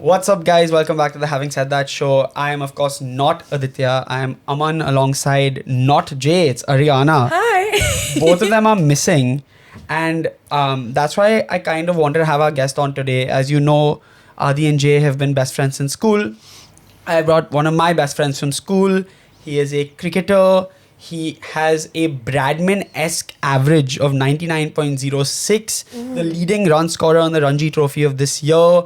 What's up, guys? Welcome back to the Having Said That show. I am, of course, not Aditya. I am Aman alongside not Jay. It's Ariana. Hi. Both of them are missing. And that's why I kind of wanted to have our guest on today. As you know, Adi and Jay have been best friends in school. I brought one of my best friends from school. He is a cricketer. He has a Bradman-esque average of 99.06, the leading run scorer on the Ranji Trophy of this year.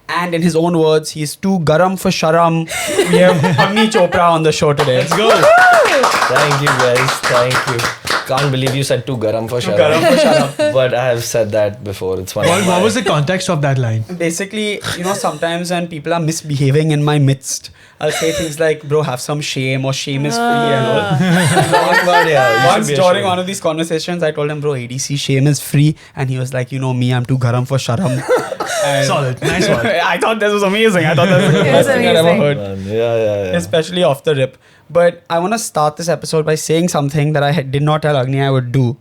And in his own words, he's too garam for sharam. We have Agni Chopra on the show today. Let's go. Thank you, guys. Thank you. Can't believe you said too garam for sharam. Garam for sharam. But I have said that before. It's funny. What was the context of that line? Basically, sometimes when people are misbehaving in my midst, I'll say things like, bro, have some shame, or shame is free and all. Once during one of these conversations, I told him, bro, ADC, shame is free. And he was like, me, I'm too garam for sharam. Solid. Nice one. I thought this was amazing. I thought that was the best thing I'd ever heard. Yeah. Especially off the rip. But I want to start this episode by saying something that I did not tell Agni I would do.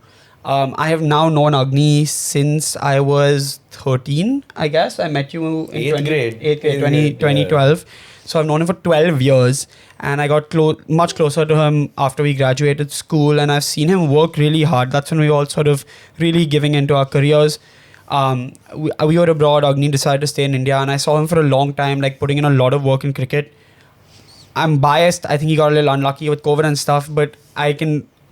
I have now known Agni since I was 13, I guess. I met you in 8th grade. 2012. So I've known him for 12 years. And I got much closer to him after we graduated school. And I've seen him work really hard. That's when we were all sort of really giving into our careers. We were abroad. Agni decided to stay in India. And I saw him for a long time, like putting in a lot of work in cricket. I'm biased. I think he got a little unlucky with COVID and stuff, but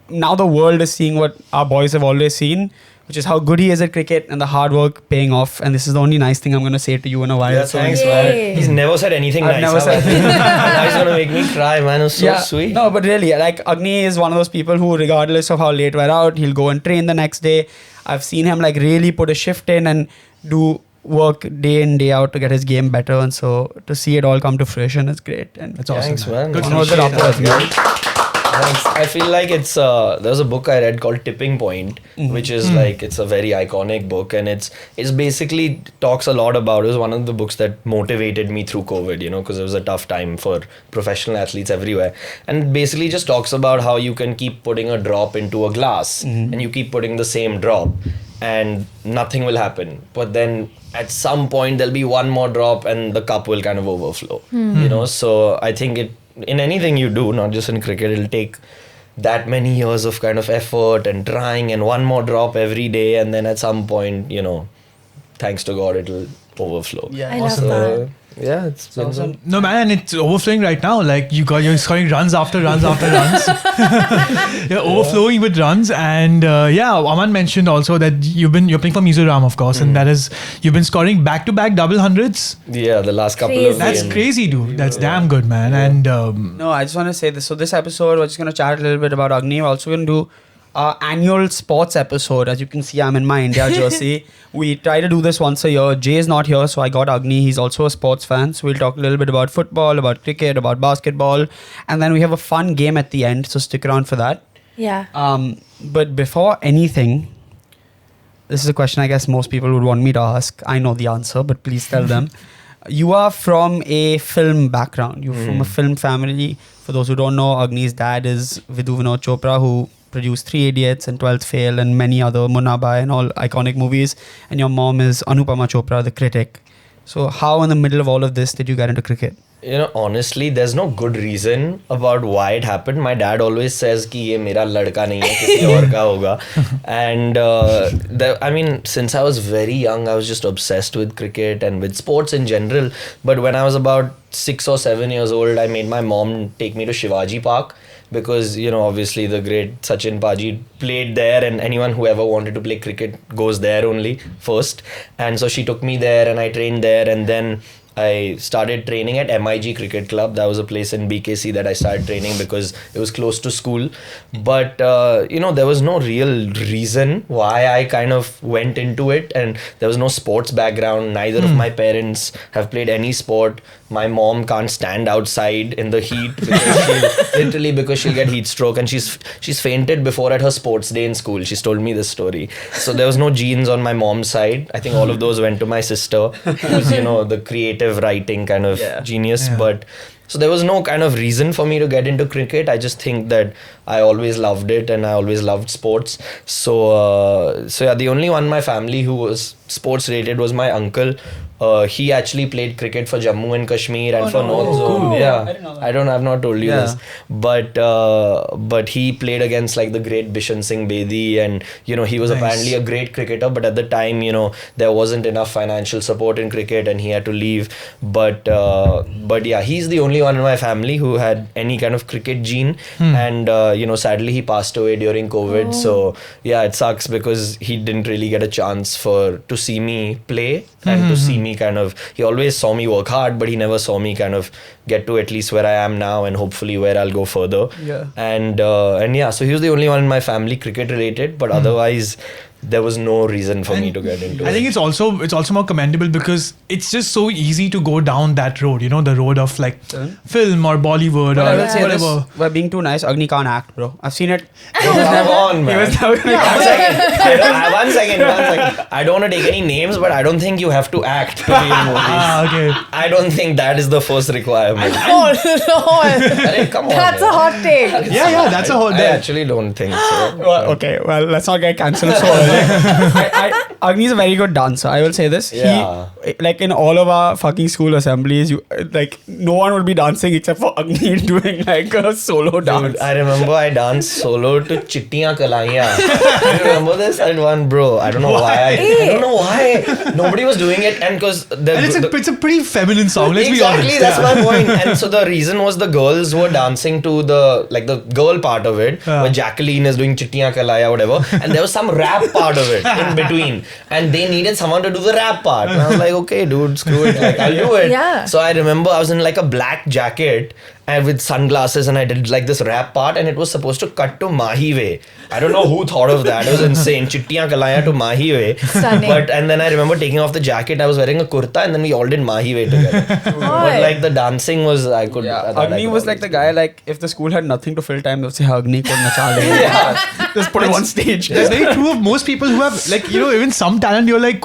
now the world is seeing what our boys have always seen, which is how good he is at cricket and the hard work paying off. And this is the only nice thing I'm going to say to you in a while. Yeah, thanks, man. He's never said anything I've nice. never said Now he's going to make me cry, man. It's so sweet. No, but really, like Agni is one of those people who, regardless of how late we're out, he'll go and train the next day. I've seen him like really put a shift in and do work day in, day out to get his game better. And so to see it all come to fruition is great. And That's awesome. Thanks, man. Good to know that upwards, man. Thanks. I feel like it's there's a book I read called Tipping Point, which is like, it's a very iconic book, and it's basically talks a lot about, it was one of the books that motivated me through COVID, because it was a tough time for professional athletes everywhere, and basically just talks about how you can keep putting a drop into a glass and you keep putting the same drop and nothing will happen, but then at some point there'll be one more drop and the cup will kind of overflow. So I think in anything you do, not just in cricket, it'll take that many years of kind of effort and trying and one more drop every day, and then at some point, thanks to God, it'll overflow. Yeah, I love that. Yeah, it's awesome. No, man, it's overflowing right now. Like you're scoring runs after runs after runs. You're overflowing with runs, and Aman mentioned also that you're playing for Mizoram, of course, and that is you've been scoring back-to-back double hundreds. Yeah, the last couple Crazy. of That's games. crazy, dude. That's damn good, man. And No, I just want to say this. So this episode, we're just going to chat a little bit about Agni. We're also going to do our annual sports episode. As you can see, I'm in my India jersey. We try to do this once a year. Jay is not here, so I got Agni. He's also a sports fan. So we'll talk a little bit about football, about cricket, about basketball. And then we have a fun game at the end, so stick around for that. Yeah. But before anything, this is a question I guess most people would want me to ask. I know the answer, but please tell them. You are from a film background. You're from a film family. For those who don't know, Agni's dad is Vidhu Vinod Chopra, who produced 3 Idiots and 12th Fail and many other Munna and all iconic movies. And your mom is Anupama Chopra, the critic. So how in the middle of all of this did you get into cricket? Honestly, there's no good reason about why it happened. My dad always says कि ये मेरा लड़का नहीं है, किसी और का होगा. And since I was very young, I was just obsessed with cricket and with sports in general. But when I was about 6 or 7 years old, I made my mom take me to Shivaji Park, because obviously the great Sachin Paji played there, and anyone who ever wanted to play cricket goes there only first. And so she took me there and I trained there, and then I started training at MIG Cricket Club. That was a place in BKC that I started training because it was close to school. But, there was no real reason why I kind of went into it. And there was no sports background. Neither of my parents have played any sport. My mom can't stand outside in the heat because she'll get heat stroke. And she's fainted before at her sports day in school. She's told me this story. So there was no genes on my mom's side. I think all of those went to my sister, who's, the creative writing kind of genius. Yeah. But so there was no kind of reason for me to get into cricket. I just think that I always loved it and I always loved sports. So the only one in my family who was sports rated was my uncle, he actually played cricket for Jammu and Kashmir and for no. North Oh, Zone. cool. Yeah, I didn't know that. I've not told you Yeah. this, but he played against like the great Bishan Singh Bedi, and he was Nice. apparently a great cricketer. But at the time, there wasn't enough financial support in cricket, and he had to leave. But yeah, he's the only one in my family who had any kind of cricket gene, and sadly he passed away during COVID. So yeah, it sucks because he didn't really get a chance to see me play and to see me he always saw me work hard, but he never saw me get to at least where I am now, and hopefully where I'll go further. Yeah. And yeah, so he was the only one in my family cricket related, but otherwise there was no reason for me to get into I it. think it's also more commendable because it's just so easy to go down that road, the road of like film or Bollywood But I or will say this, whatever. we're being too nice. Agni can't act, bro. I've seen it. Come on, man. He was never gonna One second. I don't want to take any names, but I don't think you have to act to be in movies. Okay. I don't think that is the first requirement. Oh Lord. Arey, come on. That's a man. hot take. Yeah, that's a whole. I actually don't think so. Well, okay, well, let's not get cancelled so early. Agni is a very good dancer. I will say this. Yeah. He, like in all of our fucking school assemblies, no one would be dancing except for Agni doing like a solo dance. Dude, I remember I danced solo to Chittiyan Kalaiyan. Do you remember this? I had one, bro. I don't know why. I don't know why. Nobody was doing it, and because It's a pretty feminine song. Let's be honest. Exactly, that's my point. And so the reason was the girls were dancing to the girl part of it, where Jacqueline is doing Chittiyan Kalaya, whatever, and there was some rap part of it in between, and they needed someone to do the rap part. And I was like, okay, dude, screw it, like I'll do it. Yeah. So I remember I was in like a black jacket and with sunglasses, and I did like this rap part, and it was supposed to cut to Mahi Way. I don't know who thought of that. It was insane. Chittiyan Kalaya to Mahi Way. Stunning. And then I remember taking off the jacket. I was wearing a kurta, and then we all did Mahi Way together. But like the dancing was, I could. Yeah, I thought I Agni could was like always the guy, like, if the school had nothing to fill time, they would say, Agni ko nacha le. Just put it on stage. That's very true of most people who have like even some talent. You're like,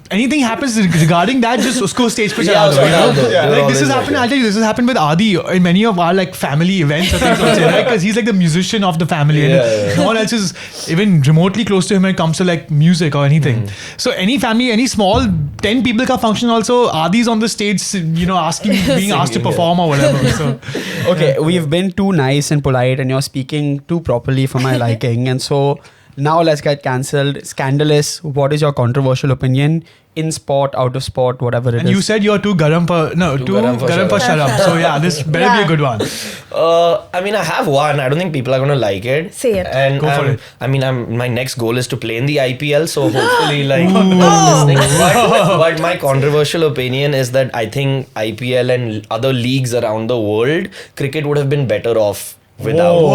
anything happens regarding that, just usko stage pe chala do, Yeah. Like this has happened. I'll tell you, this has happened with Adi in many of our like family events or things like that, right? Because he's like the musician of the family, and no one else is even remotely close to him when it comes to like music or anything. So any family, any small 10 people ka function, also Adi's on the stage, being asked to perform or whatever. So Okay, we've been too nice and polite, and you're speaking too properly for my liking. And so now let's get cancelled. Scandalous. What is your controversial opinion in sport, out of sport, whatever it is? and you said you're too garam for garam for sharab. So yeah, this better be a good one. I mean, I have one. I don't think people are gonna like it. Say it. And Go for it. I mean, my next goal is to play in the IPL. So hopefully, like, but my controversial opinion is that I think IPL and other leagues around the world, cricket would have been better off without.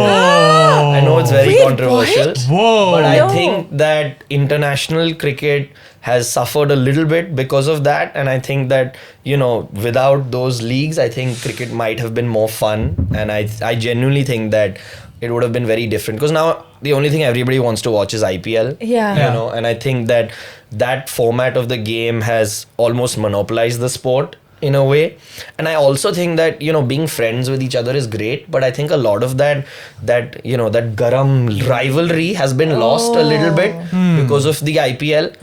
I know it's very Wait, controversial. what? Whoa. But I No. think that international cricket has suffered a little bit because of that, and I think that without those leagues, I think cricket might have been more fun, and I genuinely think that it would have been very different, because now the only thing everybody wants to watch is IPL. Yeah. And I think that format of the game has almost monopolized the sport in a way. And I also think that being friends with each other is great, but I think a lot of that garam rivalry has been lost a little bit because of the IPL.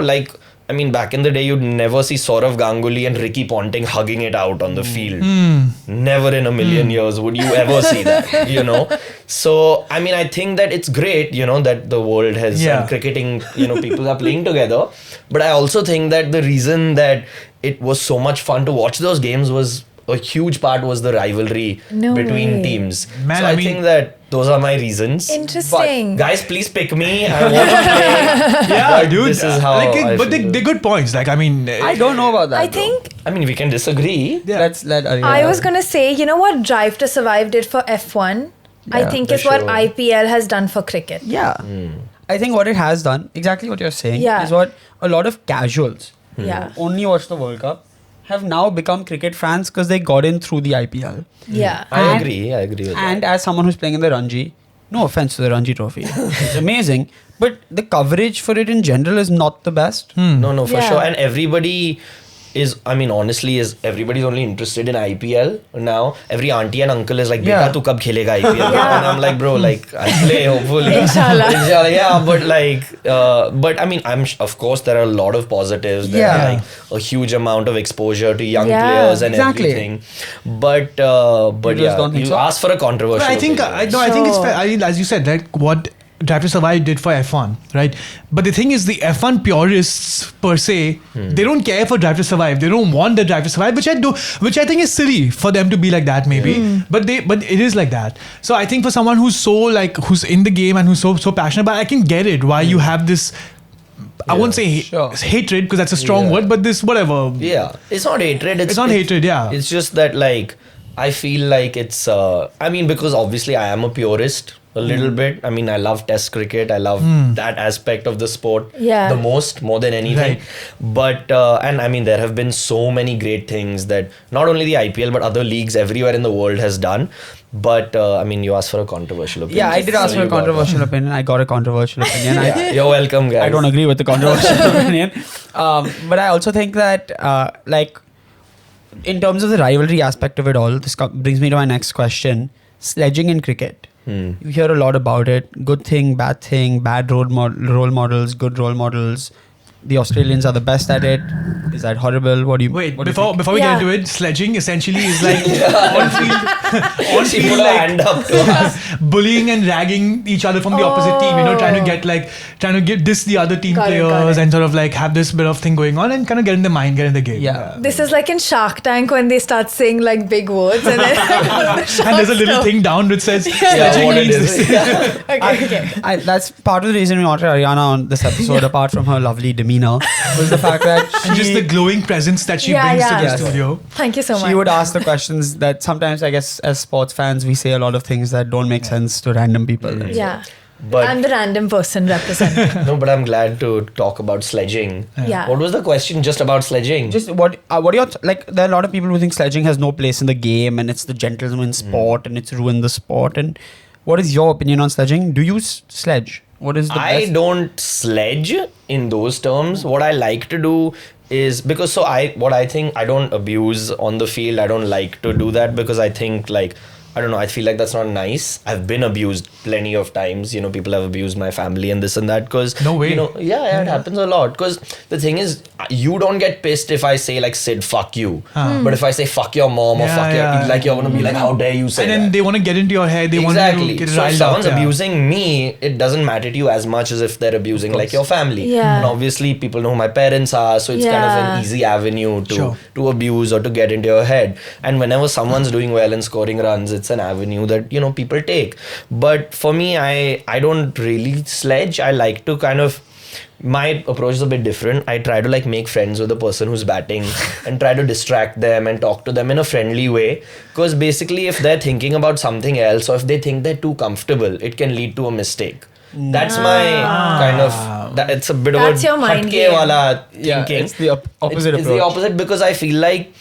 Like, I mean, back in the day, you'd never see Saurav Ganguly and Ricky Ponting hugging it out on the field. Never in a million years would you ever see that, So, I mean, I think that it's great, that the world has and cricketing, people are playing together. But I also think that the reason that it was so much fun to watch those games was a huge part was the rivalry between way. teams. Man, so I I mean- think that those are my reasons. Interesting. Guys, please pick me. I want to play. Yeah, But dude. This is how but feel. they're good points. Like, I mean, I don't know about that. I bro. think I mean, we can disagree. Let's let Arya. I was gonna say, you know what Drive to Survive did for F1? I Yeah, think for is what sure. IPL has done for cricket. Yeah. I think what it has done, exactly what you're saying, Yeah. is what a lot of casuals Yeah. who only watch the World Cup have now become cricket fans because they got in through the IPL. Yeah. I And- agree with And that. as someone who's playing in the Ranji, no offense to the Ranji trophy, it's amazing, but the coverage for it in general is not the best. No, for Yeah. sure. And everybody is, I mean, honestly, is everybody's only interested in IPL now. Every auntie and uncle is like, "Beta, tu kab khelega IPL?" And I'm like, "Bro, like I'll play hopefully." Inshallah. Inshallah, yeah. But I mean, of course there are a lot of positives. There are like a huge amount of exposure to young players and everything. But you asked for a controversial. I think it's fair. As you said, like what Drive to Survive did for F1, right? But the thing is, the F1 purists per se, they don't care for Drive to Survive. They don't want the Drive to Survive, which I think is silly for them to be like that, maybe. But it is like that. So I think for someone who's who's in the game and who's so passionate, but I can get it why you have this. I won't say hatred because that's a strong word, but this whatever. Yeah, it's not hatred. It's not hatred. Yeah, it's just that like I feel like it's. I mean, because obviously I am a purist. A little bit. I mean, I love Test cricket. I love that aspect of the sport the most, more than anything. Right. But and I mean, there have been so many great things that not only the IPL but other leagues everywhere in the world has done. But I mean, you asked for a controversial opinion. Yeah, I did ask for a controversial opinion. I got a controversial opinion. You're welcome, guys. I don't agree with the controversial opinion. But I also think that, like, in terms of the rivalry aspect of it all, this brings me to my next question. Sledging in cricket. You hear a lot about it. Good thing, bad role models, good role models. The Australians are the best at it. Is that horrible? What do you wait? what do you Before think? we get into it, sledging essentially is like on She field put her like hand up to us. bullying and ragging each other from the opposite team. Trying to get diss the other team players and sort of like have this bit of thing going on and kind of get in the mind, get in the game. Yeah. This is like in Shark Tank when they start saying like big words and then And there's a little thing down which says sledging what it means is. this. okay. That's part of the reason we wanted Ariana on this episode, apart from her lovely demeanor, was the fact that And just the glowing presence that she brings to the studio. Thank you so much. she would ask the questions that sometimes, I guess, as sports fans, we say a lot of things that don't make sense to random people. Yeah. But I'm the random person representing. no, but I'm glad to talk about sledging. Yeah. What was the question just about sledging? Just what are your like? There are a lot of people who think sledging has no place in the game and it's the gentleman's sport and it's ruined the sport. And what is your opinion on sledging? Do you sledge? What is the I best? don't sledge in those terms. What I like to do is because what I think I don't abuse on the field. I don't like to do that because I think like I don't know. I feel like that's not nice. I've been abused plenty of times. You know, people have abused my family and this and that. Cause No way. You know, yeah, it happens a lot. Cause the thing is, you don't get pissed if I say like Sid, fuck you. But if I say fuck your mom or fuck your, like you're gonna be like, how dare you say And that? then they want to get into your head. They want to get So riled if someone's up. Yeah. abusing me, it doesn't matter to you as much as if they're abusing like your family. Yeah. And obviously people know who my parents are, so it's kind of an easy avenue to abuse or to get into your head. And whenever someone's doing well and scoring runs, it's an avenue that, you know, people take. But for me, I don't really sledge. I like to kind of, my approach is a bit different. I try to like make friends with the person who's batting and try to distract them and talk to them in a friendly way. Because basically if they're thinking about something else or if they think they're too comfortable, it can lead to a mistake. That's my kind of, it's a bit That's of a your mind hatke game. wala thinking. It's the opposite It's approach. the opposite because I feel like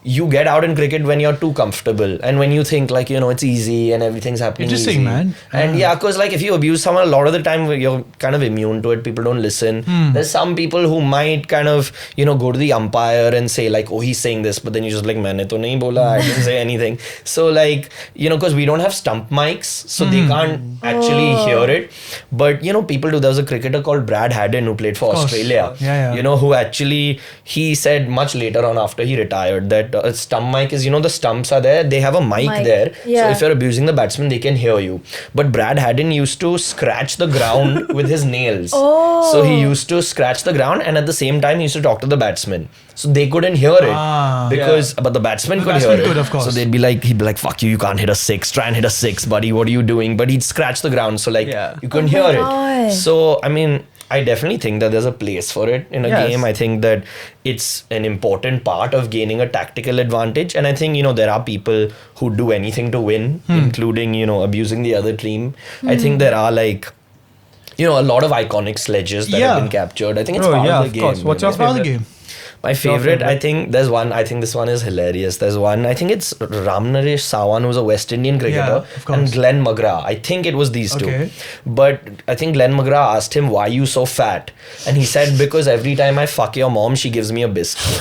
you get out in cricket when you're too comfortable and when you think like, you know, it's easy and everything's happening Interesting, easy. man. And because like if you abuse someone, a lot of the time you're kind of immune to it. People don't listen. There's some people who might kind of, you know, go to the umpire and say like, oh, he's saying this, but then you're just like, maine to nahi bola, I didn't say anything. So like, you know, because we don't have stump mics, so they can't actually hear it. But, you know, people do. There was a cricketer called Brad Haddon who played for Australia. Yeah. You know, who actually, he said much later on after he retired that a stump mic is, you know, the stumps are there, they have a mic there. Yeah. So if you're abusing the batsman, they can hear you. But Brad Haddon used to scratch the ground with his nails. So he used to scratch the ground and at the same time he used to talk to the batsman. So they couldn't hear it because, but the batsman could hear it. Of course. So he'd be like, fuck you can't hit a six, try and hit a six, buddy, what are you doing? But he'd scratch the ground, so like you couldn't hear God. it. So I mean, I definitely think that there's a place for it in a game. I think that it's an important part of gaining a tactical advantage. And I think, you know, there are people who do anything to win, including, you know, abusing the other team. I think there are like, you know, a lot of iconic sledges that have been captured. I think it's part of the game. Of course. What's your It's part of the favorite? game. My favorite, I think there's one. I think this one is hilarious. There's one. I think it's Ramnaresh Sawan, who's a West Indian cricketer, of course. and Glenn McGrath. I think it was these Okay. two. But I think Glenn McGrath asked him, "Why are you so fat?" And he said, "Because every time I fuck your mom, she gives me a biscuit."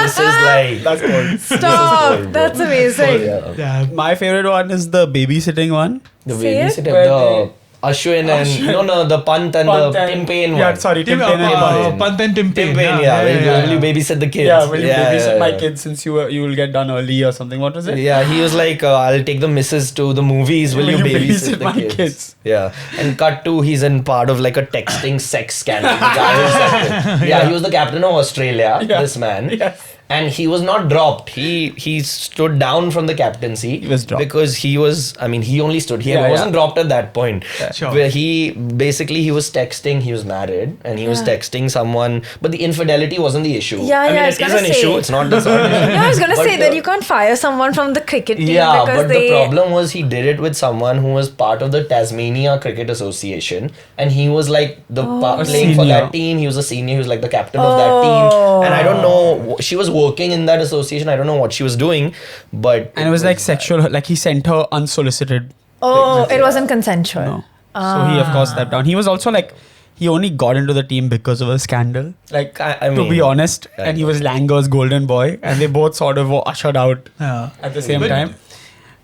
This is like That's cool. Stop. That's amazing. yeah. Yeah. My favorite one is the babysitting one. The Say it? babysitter, Where the Ashwin and the Pant and the Timpain one. Yeah, sorry, Tim, Timpain. Pant and Timpain. Timpain, will you babysit the kids? Yeah, will you babysit my yeah. kids since you will get done early or something? What was it? Yeah, he was like, I'll take the missus to the movies. Will you babysit the my kids? kids? Yeah. And cut to, he's in part of like a texting sex scandal. The guy he was the captain of Australia, this man. Yes. And he was not dropped. He stood down from the captaincy. He was dropped. Because he only stood here. Yeah, He wasn't yeah. dropped at that point. Sure. Where he was texting, he was married, and he was texting someone, but the infidelity wasn't the issue. Yeah, I mean, I it was is gonna an say. issue. It's not this one. No, I was gonna But say that the- you can't fire someone from the cricket team Yeah, because but they. the problem was he did it with someone who was part of the Tasmania Cricket Association, and he was like playing for Senior. that team. He was a senior. He was like the captain of that team, and I don't know. She was working in that association. I don't know what she was doing, but And it was like sexual, like he sent her unsolicited. Oh, it wasn't consensual. No. So he of course stepped down. He was also like, he only got into the team because of a scandal. Like I To mean, be honest, kind and he of. was Langer's golden boy, and they both sort of were ushered out Yeah. at the same But- time.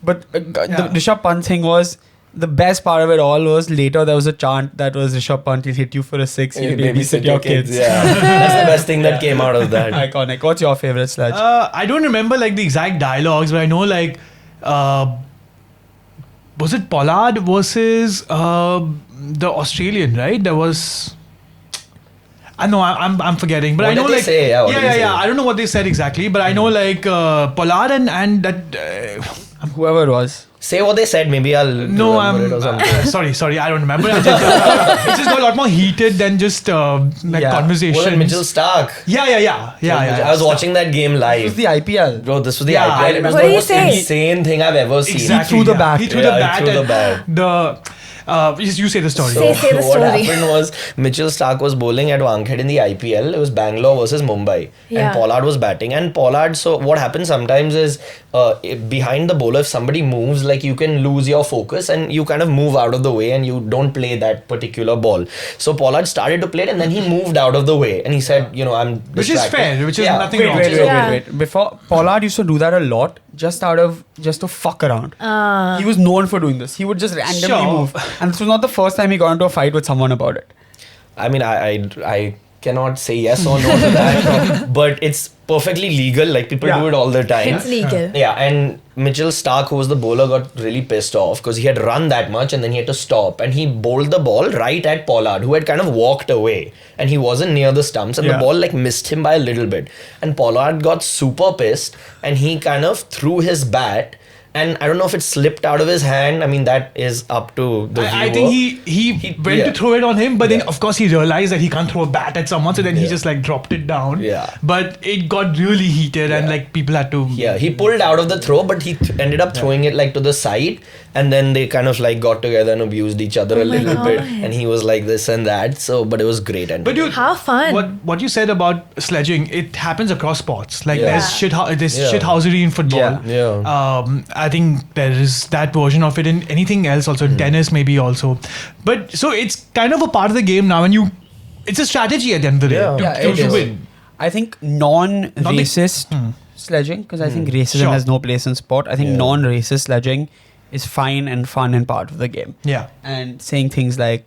But the Yeah. Rishabh Pant thing was, the best part of it all was later there was a chant that was Rishabh Pant will hit you for a six, he'll babysit your kids. Yeah, that's the best thing that came out of that. Iconic. What's your favorite sledge? I don't remember like the exact dialogues, but I know like, was it Pollard versus the Australian, right? There was. I know I'm forgetting, but What I know did they like say? Yeah, what did they say? I don't know what they said exactly, but I know like Pollard and that. Whoever it was. Say what they said. Maybe I'll No, remember it or something. sorry, I don't remember. It just got a lot more heated than just like Yeah. conversations. Was it Mitchell Stark? Yeah. I was watching that game It was live. the IPL. Bro, this was the Yeah, I IPL. It was What the did he most say? insane thing I've ever seen. Exactly. He threw the yeah. bat. He threw Yeah, the he bat. threw the and bat. You say the story. Say the What story. happened was Mitchell Stark was bowling at Wankhede in the IPL. It was Bangalore versus Mumbai, Yeah. and Pollard was batting. And Pollard, so what happens sometimes is behind the bowler, if somebody moves, like you can lose your focus and you kind of move out of the way and you don't play that particular ball. So Pollard started to play it and then he moved out of the way and he said, I'm Which is distracted. fair, which is nothing Wait, wrong. wait, with wait, it. Yeah. wait. Before, Pollard used to do that a lot, just to fuck around. He was known for doing this. He would just randomly Sure. move, and this was not the first time he got into a fight with someone about it. I mean, I cannot say yes or no to that, but it's perfectly legal. Like people Yeah. do it all the time. It's legal. Yeah, and Mitchell Stark, who was the bowler, got really pissed off because he had run that much and then he had to stop. And he bowled the ball right at Pollard, who had kind of walked away. And he wasn't near the stumps. And Yeah. the ball like missed him by a little bit. And Pollard got super pissed and he kind of threw his bat. And I don't know if it slipped out of his hand. I mean, that is up to the viewer. I think he went yeah. to throw it on him, but then Yeah. of course he realized that he can't throw a bat at someone, so then he Yeah. just like dropped it down. Yeah. But it got really heated and Yeah. like people had to. Yeah, he pulled out of the throw, but he ended up throwing it like to the side, and then they kind of like got together and abused each other a my little bit, God. and he was like this and that. So, but it was great. And But dude, How fun. What you said about sledging, it happens across sports. Like Yeah. there's Yeah. shithousery in football. Yeah. I think there is that version of it in anything else also, Hmm. in tennis maybe also. But so it's kind of a part of the game now, and it's a strategy at the end of the day Yeah. to, Yeah, to, it to is. win. I think non-racist sledging, because I think racism Sure. has no place in sport. I think Yeah. non-racist sledging is fine and fun and part of the game. Yeah. And saying things like,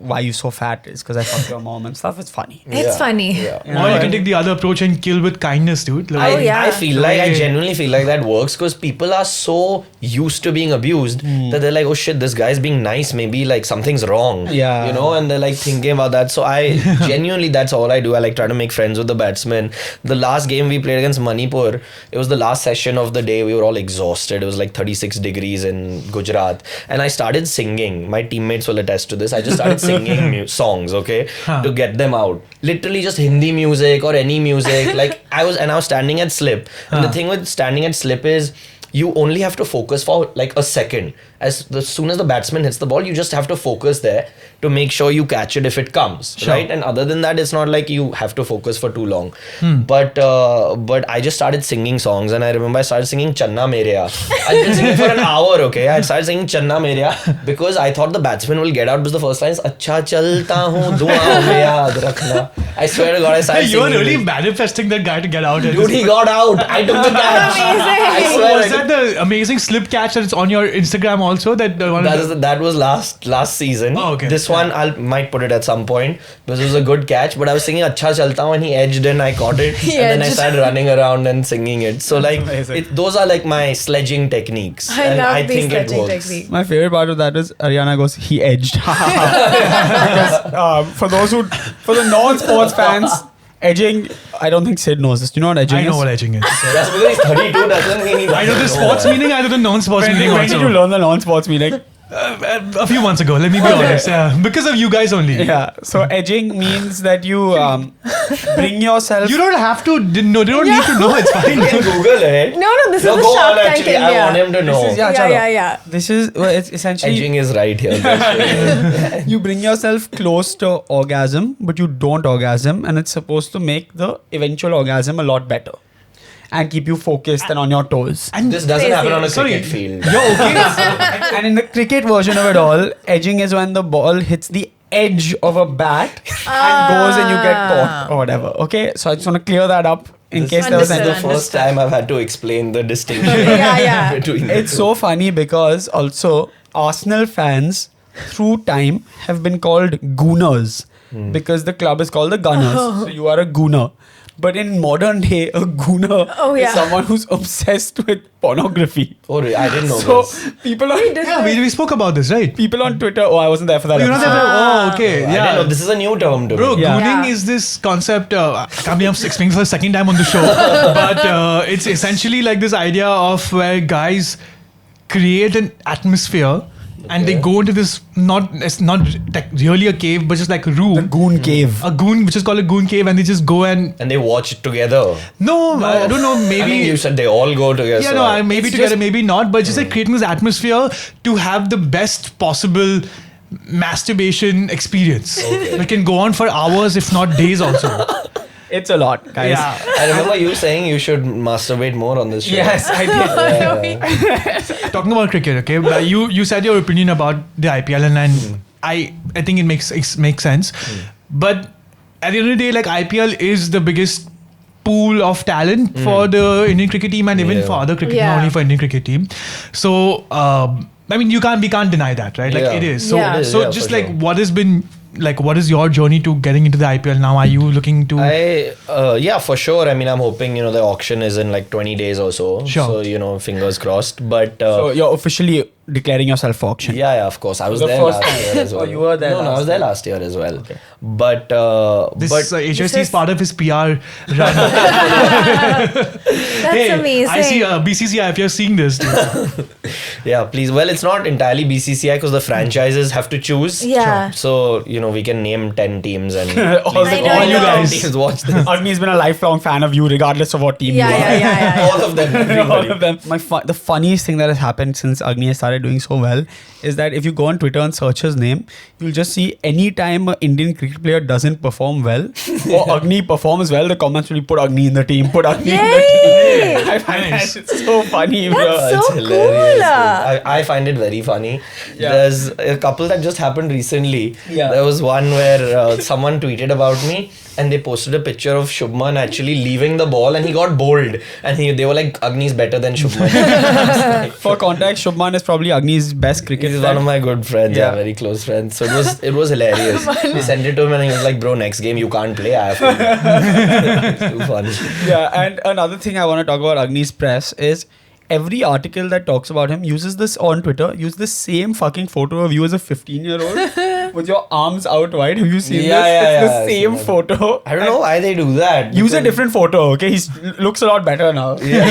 "Why you so fat?" is because I fucked your mom and stuff. It's funny. It's funny. Yeah. You know, Or you can and- take the other approach and kill with kindness, dude. Like, Oh, yeah. I feel like, I Yeah. genuinely feel like that works because people are so used to being abused that they're like, oh shit, this guy's being nice. Maybe like something's wrong. Yeah. You know, and they're like thinking about that. So I genuinely, that's all I do. I like try to make friends with the batsmen. The last game we played against Manipur, it was the last session of the day. We were all exhausted. It was like 36 degrees in Gujarat. And I started singing. My teammates will attest to this. I just started singing songs, okay, to get them out. Literally just Hindi music or any music. Like I was standing at slip. And the thing with standing at slip is you only have to focus for like a second. As soon as the batsman hits the ball, you just have to focus there. to make sure you catch it if it comes, Sure. right? And other than that, it's not like you have to focus for too long. But I just started singing songs, and I remember I started singing Channa Mereya. I've been singing for an hour, okay? I started singing Channa Mereya because I thought the batsman will get out because the first line is Acha chalta hu dua mein yaad rakhna. I swear to God, I started You were singing really this. manifesting that guy to get out. Dude, he got out. I took the catch. I swear. Was that the amazing slip catch that's on your Instagram also? That was last season. Oh, okay. This one I might put it at some point because it was a good catch. But I was singing Acha Chalta Hu and he edged in. I caught it He and then I edged. started running around and singing it. So like Amazing. those are like my sledging techniques. I and love I these think it sledging works. technique. My favorite part of that is Ariana goes, he edged. Because for the non-sports fans, edging, I don't think Sid knows this. Do you know what edging I is? know what edging is. Just because he's 32 doesn't mean he I know the doesn't sports that. meaning, I know the non-sports meaning When did you also. learn the non-sports meaning? A few months ago, let me be honest. Yeah, because of you guys only. Yeah. So edging means that you bring yourself. You don't have to. No, they don't need to know. It's fine. You can Google it. No, this is the go Shark on Tank actually. India. I want him to know. This is, Yeah, chalo. yeah. This is it's essentially Edging is right here. you bring yourself close to orgasm, but you don't orgasm, and it's supposed to make the eventual orgasm a lot better and keep you focused and on your toes. And This doesn't happen on a Sorry. cricket field. you're okay. And in the cricket version of it all, edging is when the ball hits the edge of a bat and goes and you get caught or whatever. Okay, so I just want to clear that up in case there was This is any. the first time I've had to explain the distinction Yeah. between the It's two. so funny because also Arsenal fans through time have been called gooners because the club is called the Gunners. So you are a gooner. But in modern day, a gooner yeah. is someone who's obsessed with pornography. Oh, really? I didn't know So this. people on Yeah, we spoke about this, right? people on Twitter. Oh, I wasn't there for that. You're not episode. there. Oh, okay. I didn't know. Yeah. This is a new term to Bro, me. Yeah. gooning Yeah. is this concept. I can't believe I'm explaining for the second time on the show, but it's essentially like this idea of where guys create an atmosphere and they go into this it's not like really a cave, but just like a room, The goon cave. a goon, which is called a goon cave, and they just go and And they watch it together. no, I don't know, maybe. I mean, you said they all go together. Yeah, so no, I- maybe it's together, just- maybe not, but just like creating this atmosphere to have the best possible masturbation experience. Okay. It can go on for hours, if not days, also. It's a lot, guys. Yeah. I remember you saying you should masturbate more on this show. Yes, I did. Talking about cricket, okay, but you said your opinion about the IPL, and I think it makes sense, but at the end of the day, like IPL is the biggest pool of talent for the Indian cricket team and even Yeah. for other cricket, Yeah. not only for Indian cricket team. So I mean, we can't deny that, right? Like Yeah. it is. So Yeah. It is, so yeah, just for like sure. what is your journey to getting into the IPL now? Are you looking to? Yeah, for sure. I mean, I'm hoping, the auction is in like 20 days or so. Sure. So, fingers crossed. But So you're officially declaring yourself for auction. yeah, of course. I was The there first last time. year as well. Oh, you were there No, I last was there last year as well. But This HSC is is- part of his PR run. That's Hey, amazing. I see BCCI if you're seeing this. Dude. yeah, please. Well, it's not entirely BCCI because the franchises have to choose. Yeah. So, we can name 10 teams and All please, the- I know, all I you know. guys please watch this. Agni's been a lifelong fan of you, regardless of what team Yeah, you are. yeah. All of them. All Everybody. of them. The funniest thing that has happened since Agni has started doing so well is that if you go on Twitter and search his name, you'll just see any time an Indian cricket player doesn't perform well or Agni performs well, the comments will be put Agni in the team, put Agni in the Yay! team. I find Nice. that it's so funny, bro. That's so It's hilarious. cool. dude. I find it very funny. Yeah. There's a couple that just happened recently. Yeah. There was one where someone tweeted about me and they posted a picture of Shubman actually leaving the ball and he got bowled. And they were like, Agni's better than Shubman. For context, Shubman is probably Agni's best cricket He's friend. one of my good friends, yeah, Yeah. very close friends. So it was hilarious. They sent it to him and he was like, bro, next game you can't play. I have to. It's too funny. Yeah, and another thing I want to talk about Agni's press is every article that talks about him uses this on Twitter, use the same fucking photo of you as a 15-year-old with your arms out wide. Have you seen Yeah, this? yeah, It's yeah, the I've same seen that. photo. I don't know why they do that. Use a because- different photo, okay? He looks a lot better now. Yeah,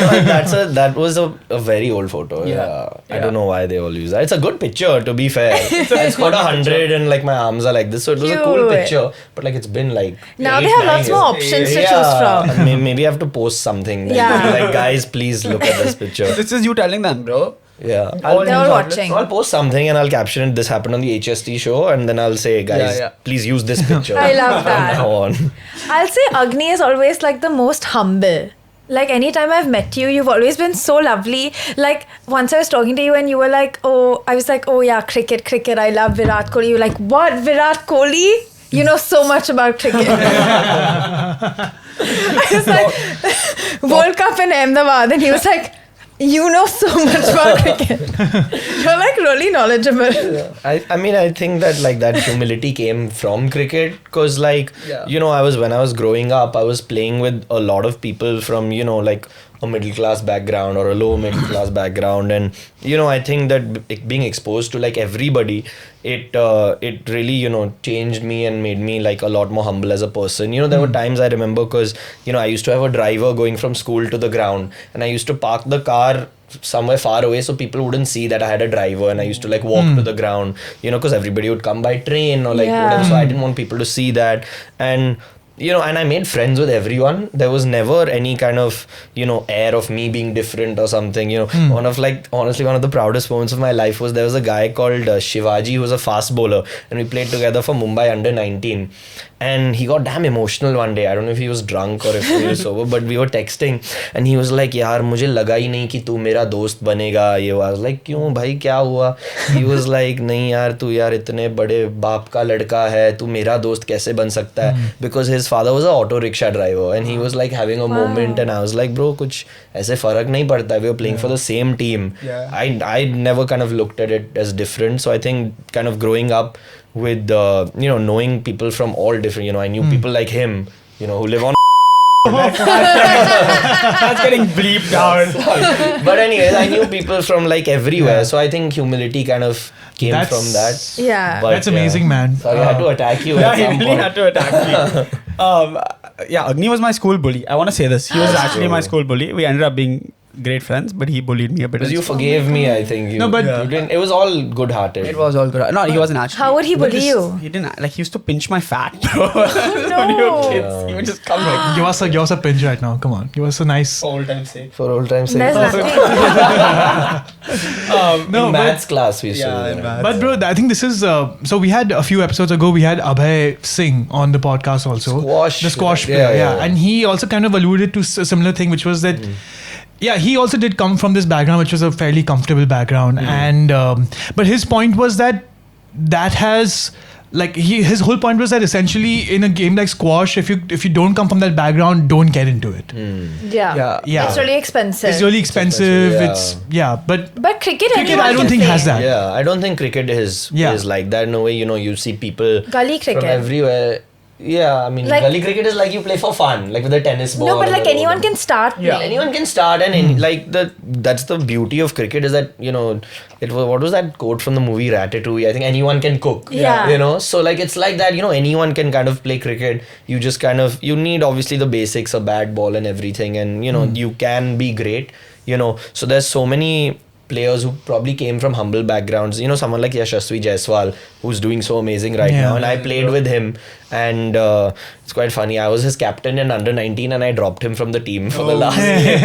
no, that was a very old photo. Yeah. I don't know why they all use that. It's a good picture, to be fair. It's got 100 and like my arms are like this. So it was a cool Cute. picture. But like it's been like Now 8, they have 9 lots years. more options to choose from. And maybe I have to post something. Then. Yeah. Like guys, please look at this picture. This is you telling them, bro. Yeah. They're all watching. So I'll post something and I'll caption it. This happened on the HST show, and then I'll say, guys, please use this picture. I love that. From now on. I'll say Agni is always like the most humble. Like anytime I've met you, you've always been so lovely. Like once I was talking to you and you were like, oh yeah, cricket. I love Virat Kohli. You're like, what? Virat Kohli? You know so much about cricket. I was like, World Cup in Ahmedabad, and he was like, you know so much about cricket. You're like really knowledgeable. I mean, I think that like that humility came from cricket because when I was growing up, I was playing with a lot of people from, like a middle class background or a low middle class background, and I think that being exposed to like everybody, it really changed me and made me like a lot more humble as a person. There were times I remember because I used to have a driver going from school to the ground, and I used to park the car somewhere far away so people wouldn't see that I had a driver, and I used to like walk to the ground, because everybody would come by train or like whatever, so I didn't want people to see that. And and I made friends with everyone. There was never any kind of, air of me being different or something. Honestly, one of the proudest moments of my life was there was a guy called Shivaji who was a fast bowler, and we played together for Mumbai under 19. And he got damn emotional one day. I don't know if he was drunk or if he was sober, but we were texting and he was like, yaar, mujhe laga hi nahi ki tu mera dost banega. I was like, kyun bhai, kya hua? He was like, nahi yaar, tu yaar itne bade baap ka ladka hai, tu mera dost kaise ban sakta hai? Because his father was an auto rickshaw driver, and he was like having a moment, and I was like, bro, kuch aise farak nahi padta. We were playing for the same team. I never kind of looked at it as different. So I think kind of growing up with knowing people from all different, I knew people like him, who live on That's getting bleeped out. but anyways, I knew people from like everywhere, so I think humility kind of came from that. Yeah. But, That's amazing, man. Sorry, I had to attack you. Yeah, at he some really point. had to attack me. Agni was my school bully. I want to say this. He was actually my school bully. We ended up being great friends, but he bullied me a bit. Because you forgave me, I think. You didn't. It was all good-hearted. It was all good. No, he wasn't actually. How would he But bully you? He didn't. Like, he used to pinch my fat. No. When we were kids, he would just come like, Give us a pinch right now. Come on. Give us a nice. for old time's sake. For old time's sake. There's nothing. In maths class, we used to do Yeah, that. in maths. But bro, I think this is so we had a few episodes ago we had Abhay Singh on the podcast also. The squash player, yeah. And he also kind of alluded to a similar thing, which was that he also did come from this background, which was a fairly comfortable background, and but his point was that has like his whole point was that essentially in a game like squash, if you don't come from that background, don't get into it. Yeah. It's really expensive. It's really expensive. Yeah. But cricket I don't think has that. Yeah, I don't think cricket is like that. No way, you see people Gully cricket. from everywhere. Yeah, I mean, Like- gully cricket is like you play for fun, like with a tennis ball. No, but on like the road. anyone can start Yeah, playing. anyone can start, and like that's the beauty of cricket is that what was that quote from the movie Ratatouille? I think anyone can cook. Yeah. So like it's like that. Anyone can kind of play cricket. You just kind of need obviously the basics, a bat, ball, and everything, and you can be great. So there's so many players who probably came from humble backgrounds. Someone like Yashasvi Jaiswal, who's doing so amazing right now, and I played with him, and it's quite funny. I was his captain in under 19, and I dropped him from the team for the last game.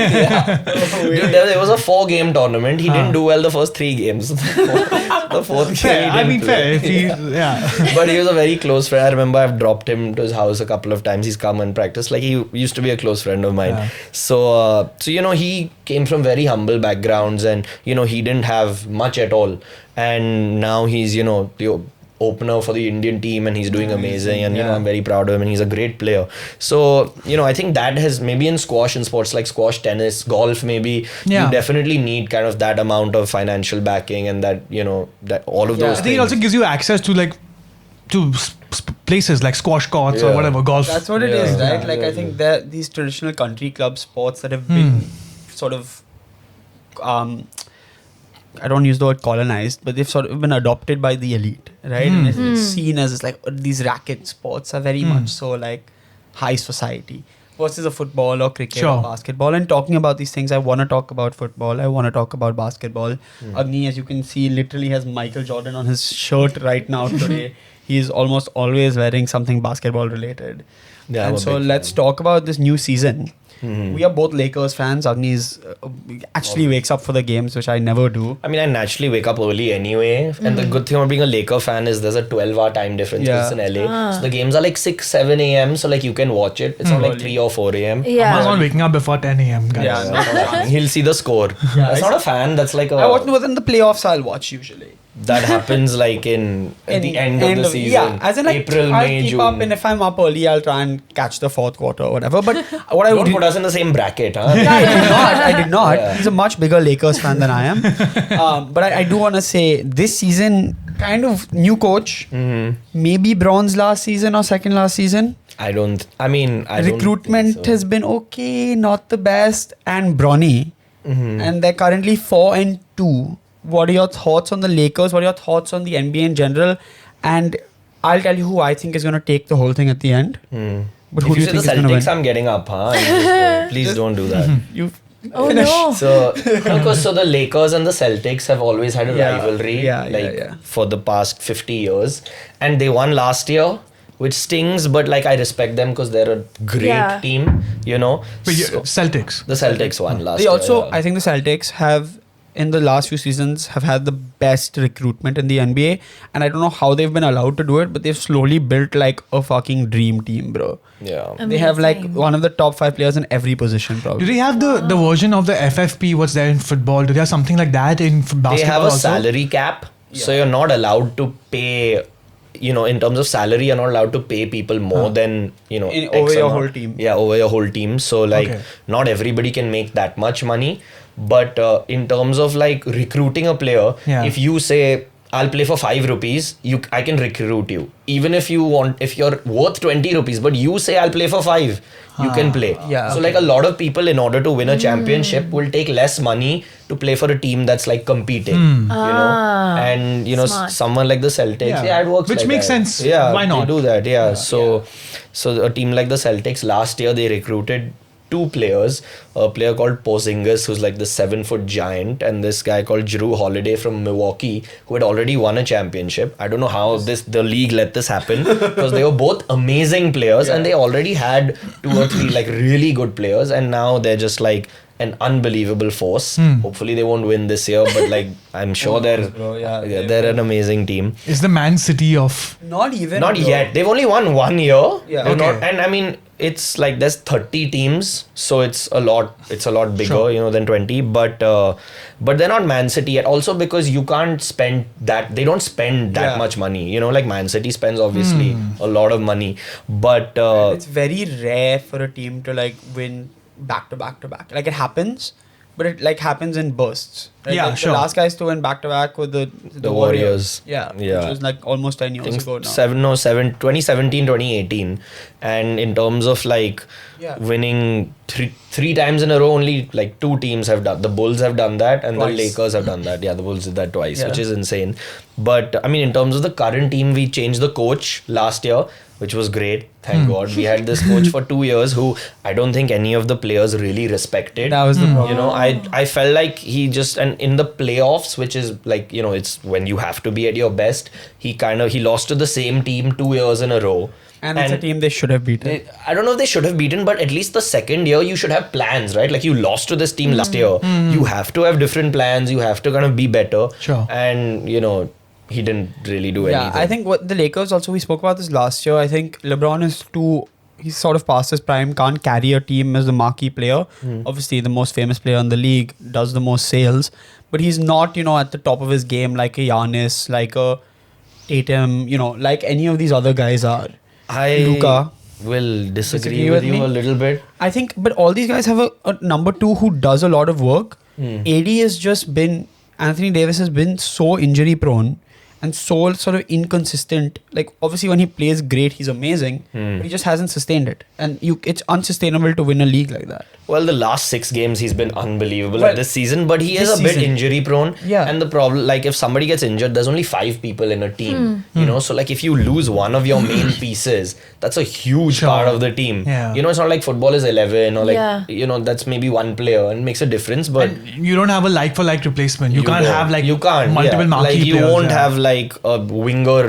Dude, there was a 4-game tournament. He didn't do well the first 3 games. The fourth game, he didn't play. But he was a very close friend. I remember I've dropped him to his house a couple of times. He's come and practiced. Like, he used to be a close friend of mine. So he came from very humble backgrounds, and he didn't have much at all, and now he's the opener for the Indian team, and he's doing amazing, and I'm very proud of him, and he's a great player. So I think that has maybe in squash and sports like squash, tennis, golf, maybe you definitely need kind of that amount of financial backing, and that that all of those I think things. it also gives you access to places like squash courts or whatever, golf. That's what it is, right? Like, I think that these traditional country club sports that have been sort of I don't use the word colonized, but they've sort of been adopted by the elite, right? And it's seen as like these racket sports are very much so like high society versus a football or cricket or basketball. And talking about these things, I want to talk about football. I want to talk about basketball. Agni, as you can see, literally has Michael Jordan on his shirt right now today. He's almost always wearing something basketball related. Yeah, and so let's talk about this new season. We are both Lakers fans. Agni's actually wakes up for the games, which I never do. I mean, I naturally wake up early anyway. And the good thing about being a Laker fan is there's a 12-hour time difference. Yeah. It's in LA. So the games are like 6, 7 a.m. So like you can watch it. It's not like 3 or 4 a.m. Yeah. Aman's not waking up before 10 a.m. guys. Yeah, He'll see the score. That's not a fan. That's like I watch within the playoffs. I'll watch usually. that happens like at the end of the season. Yeah, as in like April, I'll May, keep June. up, and if I'm up early, I'll try and catch the fourth quarter or whatever. But what I Don't would put us in the same bracket, huh? Yeah, I did not. Yeah. He's a much bigger Lakers fan than I am. But I do want to say this season, kind of new coach. Maybe Braun's last season or second last season. I don't Recruitment think so. has been okay, not the best, and Bronny. And they're currently 4-2. What are your thoughts on the Lakers? What are your thoughts on the NBA in general? And I'll tell you who I think is going to take the whole thing at the end. But who If do you say think the is going to win? Celtics, I'm getting up, huh? You just go. Please don't do that. You Oh no. So, because the Lakers and the Celtics have always had a Yeah, rivalry, yeah. for the past 50 years, and they won last year, which stings. But like I respect them because they're a great team, you know. But So, Celtics. the Celtics won last They year. also, yeah. I think the Celtics have, in the last few seasons, have had the best recruitment in the NBA. And I don't know how they've been allowed to do it, but they've slowly built like a fucking dream team, bro. Yeah. They have like Amazing. one of the top 5 players in every position, Do probably. they have the version of the FFP what's there in football? Do they have something like that in basketball They have a also? salary cap, so you're not allowed to pay. You know, in terms of salary, you're not allowed to pay people more than Over X your amount. whole team. Yeah, over your whole team. So like, Okay. not everybody can make that much money. But in terms of like recruiting a player, Yeah. if you say I'll play for 5 rupees, I can recruit you. Even if you're worth 20 rupees, but you say I'll play for 5, you can play. Yeah, So like a lot of people, in order to win a championship, will take less money to play for a team that's like competing. You know, and Smart. someone like the Celtics, Yeah. it works. Which like makes that. sense. Yeah, Why not? They do that. Yeah. So a team like the Celtics last year, they recruited 2 players, a player called Porzingis, who's like the 7-foot giant, and this guy called Jrue Holiday from Milwaukee, who had already won a championship. I don't know how the league let this happen, because they were both amazing players, and they already had 2 or 3 like really good players, and now they're just like an unbelievable force. Hopefully they won't win this year, but like I'm sure they're an amazing team. Is the Man City of Not even. Not bro. yet. They've only won 1 year. Yeah. They've Okay. not, and I mean, it's like there's 30 teams, so it's a lot bigger, Sure. than 20. But they're not Man City yet. Also because you can't spend that. They don't spend that Yeah. much money. Like Man City spends obviously a lot of money, but It's very rare for a team to like win back to back to back. Like it happens, but it like happens in bursts. Right? Yeah, like sure. The last guys to win back to back with the Warriors. Yeah. Yeah. Which was like almost 10 years ago now. 2017, 2018. And in terms of like Yeah. winning three times in a row, only like 2 teams have done. The Bulls have done that, and Twice. the Lakers have done that. Yeah, the Bulls did that twice, Yeah. which is insane. But I mean, in terms of the current team, we changed the coach last year, which was great. Thank God. We had this coach for 2 years who I don't think any of the players really respected. That was the problem. I felt like he just, and in the playoffs, which is like, it's when you have to be at your best, he lost to the same team 2 years in a row. And it's a team they should have beaten. I don't know if they should have beaten, but at least the second year you should have plans, right? Like you lost to this team last year. You have to have different plans. You have to kind of be better. Sure. And, he didn't really do anything. Yeah, I think what the Lakers also, we spoke about this last year. I think LeBron is he's sort of past his prime, can't carry a team as the marquee player. Obviously, the most famous player in the league, does the most sales, but he's not, at the top of his game like a Giannis, like a Tatum, like any of these other guys are. Luka. will disagree Disagree with with you me? a little bit. I think, but all these guys have a number 2 who does a lot of work. AD has just been, Anthony Davis has been so injury prone and so sort of inconsistent. Like obviously when he plays great, he's amazing, but he just hasn't sustained it. And it's unsustainable to win a league like that. Well, the last 6 games he's been unbelievable Well, at this season, but he is this a bit season. injury prone. Yeah. And the problem, like if somebody gets injured, there's only 5 people in a team, so like if you lose one of your main pieces, that's a huge Sure. part of the team. Yeah. It's not like football is 11 or like, Yeah. that's maybe one player and makes a difference, but and you don't have a like for like replacement. You can't don't. have like you can't multiple marquee like you players, won't yeah. have like a winger,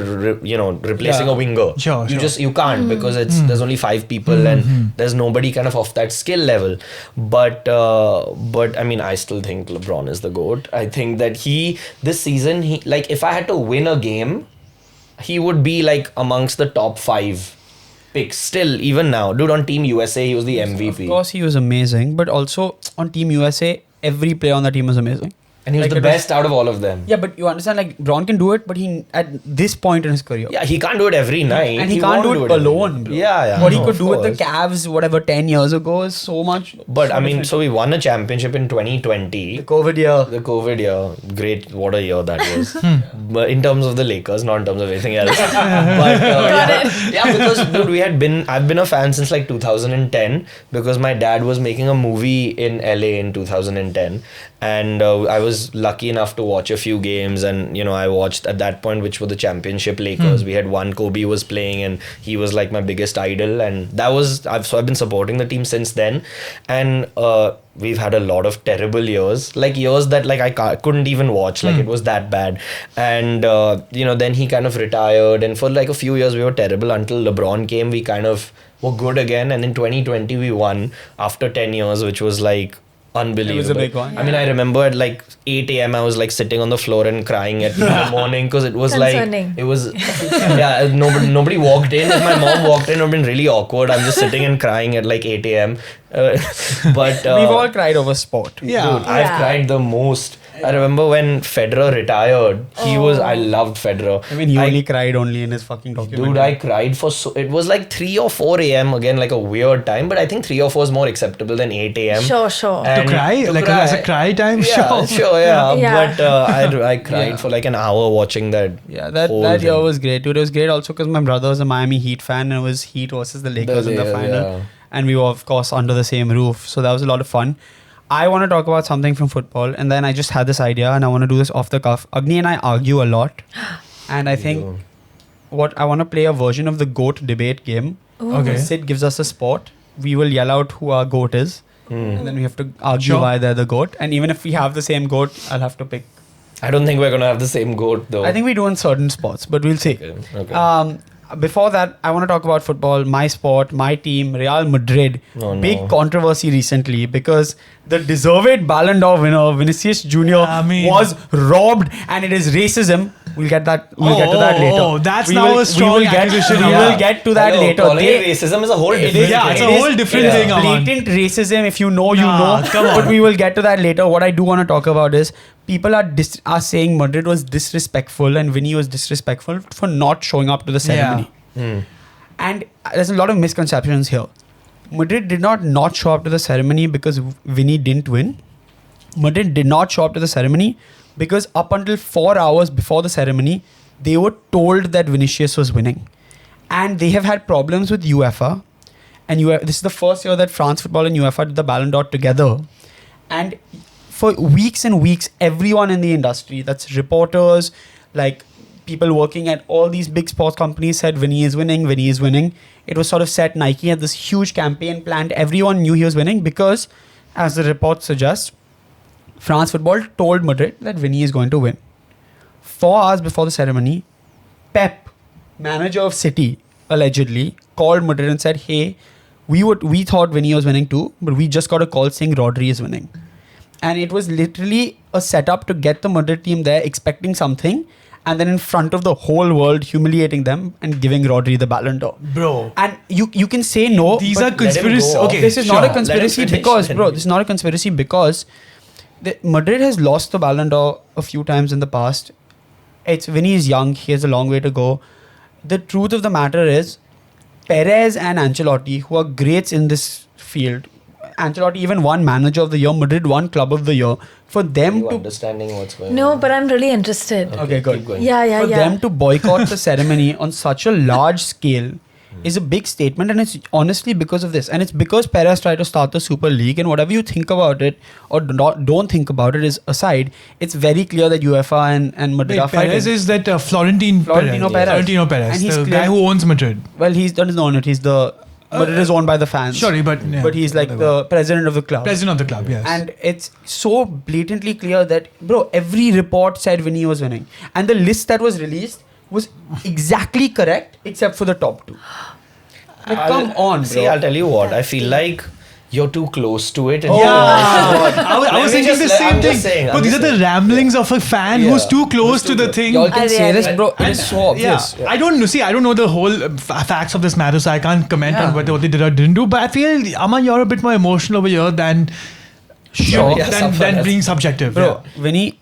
replacing a winger. Sure, you sure. you can't because there's only 5 people and there's nobody kind of that skill level. But I mean, I still think LeBron is the GOAT. I think that this season, like if I had to win a game, he would be like amongst the top 5 picks still, even now. Dude, on Team USA, he was the MVP. Of course, he was amazing, but also on Team USA, every player on the team was amazing. And he was Like, the it was- best out of all of them. Yeah, but you understand, like Braun can do it, but he at this point in his career, Yeah, he can't do it every night. and he can't won't do it every alone, night. bro. Yeah. What he no, could of do with the course. Cavs, whatever 10 years ago, is so much. But I mean, so we won a championship in 2020. the COVID year. The COVID year, great, what a year that was. But in terms of the Lakers, not in terms of anything else. But yeah, because dude, I've been a fan since like 2010 because my dad was making a movie in LA in 2010, and I was lucky enough to watch a few games, and I watched at that point, which were the championship Lakers. We had one, Kobe was playing, and he was like my biggest idol, and that was I've been supporting the team since then, and we've had a lot of terrible years, like years that like I couldn't even watch, like it was that bad. And then he kind of retired, and for like a few years we were terrible until LeBron came. We kind of were good again, and in 2020 we won after 10 years, which was like unbelievable. It was a big one. I mean, I remember at like 8 a.m. I was like sitting on the floor and crying at the morning because it was Concerning. like, it was, yeah, nobody walked in. If my mom walked in, it would have been really awkward. I'm just sitting and crying at like 8 a.m. But We've all cried over sport. Yeah. dude, I've Yeah. cried the most. I remember when Federer retired, I loved Federer. I mean, he only cried only in his fucking documentary. Dude, I cried it was like 3 or 4 a.m. again, like a weird time, but I think 3 or 4 is more acceptable than 8 a.m. Sure. And To cry? Like as a cry time? Yeah, Sure. yeah. Yeah. But I cried Yeah. for like an hour watching that. Yeah, that whole year thing. was great, dude. It was great also because my brother was a Miami Heat fan, and it was Heat versus the Lakers in the Lakers, final. yeah. And we were, of course, under the same roof. So that was a lot of fun. I want to talk about something from football, and then I just had this idea, and I want to do this off the cuff. Agni and I argue a lot, and I think I want to play a version of the GOAT debate game. Okay. Sid gives us a sport. We will yell out who our GOAT is, and then we have to argue Sure. why they're the GOAT. And even if we have the same GOAT, I'll have to pick. I don't think we're gonna have the same goat though. I think we do in certain sports, but we'll see. Okay. Before that, I want to talk about football, my sport, my team, Real Madrid. Oh, no. Big controversy recently because the deserved Ballon d'Or winner, Vinicius Jr., I mean- was robbed, and it is racism. We'll get to that later. Oh, that's We now will- a strong we will get, accusation. We Yeah. will get to that Hello, later. calling it racism is a whole different yeah, thing. it's a whole different thing, Aman. Blatant racism. If you know, you Nah, know. come on. But we will get to that later. What I do want to talk about is people are saying Madrid was disrespectful and Vinny was disrespectful for not showing up to the ceremony. And there's a lot of misconceptions here. Madrid did not show up to the ceremony because Vinny didn't win. Madrid did not show up to the ceremony because up until 4 hours before the ceremony, they were told that Vinicius was winning. And they have had problems with UEFA. And this is the first year that France Football and UEFA did the Ballon d'Or together. And for weeks and weeks, everyone in the industry, that's reporters, like people working at all these big sports companies said Vinny is winning, Vinny is winning. It was sort of set. Nike had this huge campaign planned. Everyone knew he was winning because, as the report suggests, France Football told Madrid that Vinny is going to win. 4 hours before the ceremony, Pep, manager of City, allegedly called Madrid and said, "Hey, we thought Vinny was winning too, but we just got a call saying Rodri is winning." And it was literally a setup to get the Madrid team there expecting something, and then in front of the whole world humiliating them and giving Rodri the Ballon d'Or. Bro. And you can say no. These but are let him conspiracy. go. Okay. this is not sure. a conspiracy Let him because, finish. bro, this is not a conspiracy because Madrid has lost the Ballon d'Or a few times in the past. Vinny is young. He has a long way to go. The truth of the matter is, Perez and Ancelotti, who are greats in this field, Ancelotti even won Manager of the Year, Madrid won Club of the Year. For them You to understanding what's going on? No, but I'm really interested. Okay, good. Keep going. Yeah. for them to boycott the ceremony on such a large scale is a big statement, and it's honestly because of this. And it's because Perez tried to start the Super League, and whatever you think about it or don't think about it is aside, it's very clear that UEFA and Madrid Wait, are fighting. Perez is that Florentino Perez. Florentino Perez. Florentino Perez. And he's The clear- guy who owns Madrid. Well, he doesn't own it. He's the Madrid is owned by the fans. Sorry, but But he's like the president of the club. president of the club. Yes. And it's so blatantly clear that, bro, every report said Vinny was winning. And the list that was released was exactly correct except for the top two. Like, come on, bro. See, I'll tell you what. I feel like you're too close to it. And I was thinking the same thing. But these are the ramblings of a fan who's too close to the thing. Y'all can say this, And- bro. It is so obvious. I don't know. See, I don't know the whole facts of this matter, so I can't comment on what they did or didn't do. But I feel, Aman, you're a bit more emotional over here than being subjective. Bro, Vinny,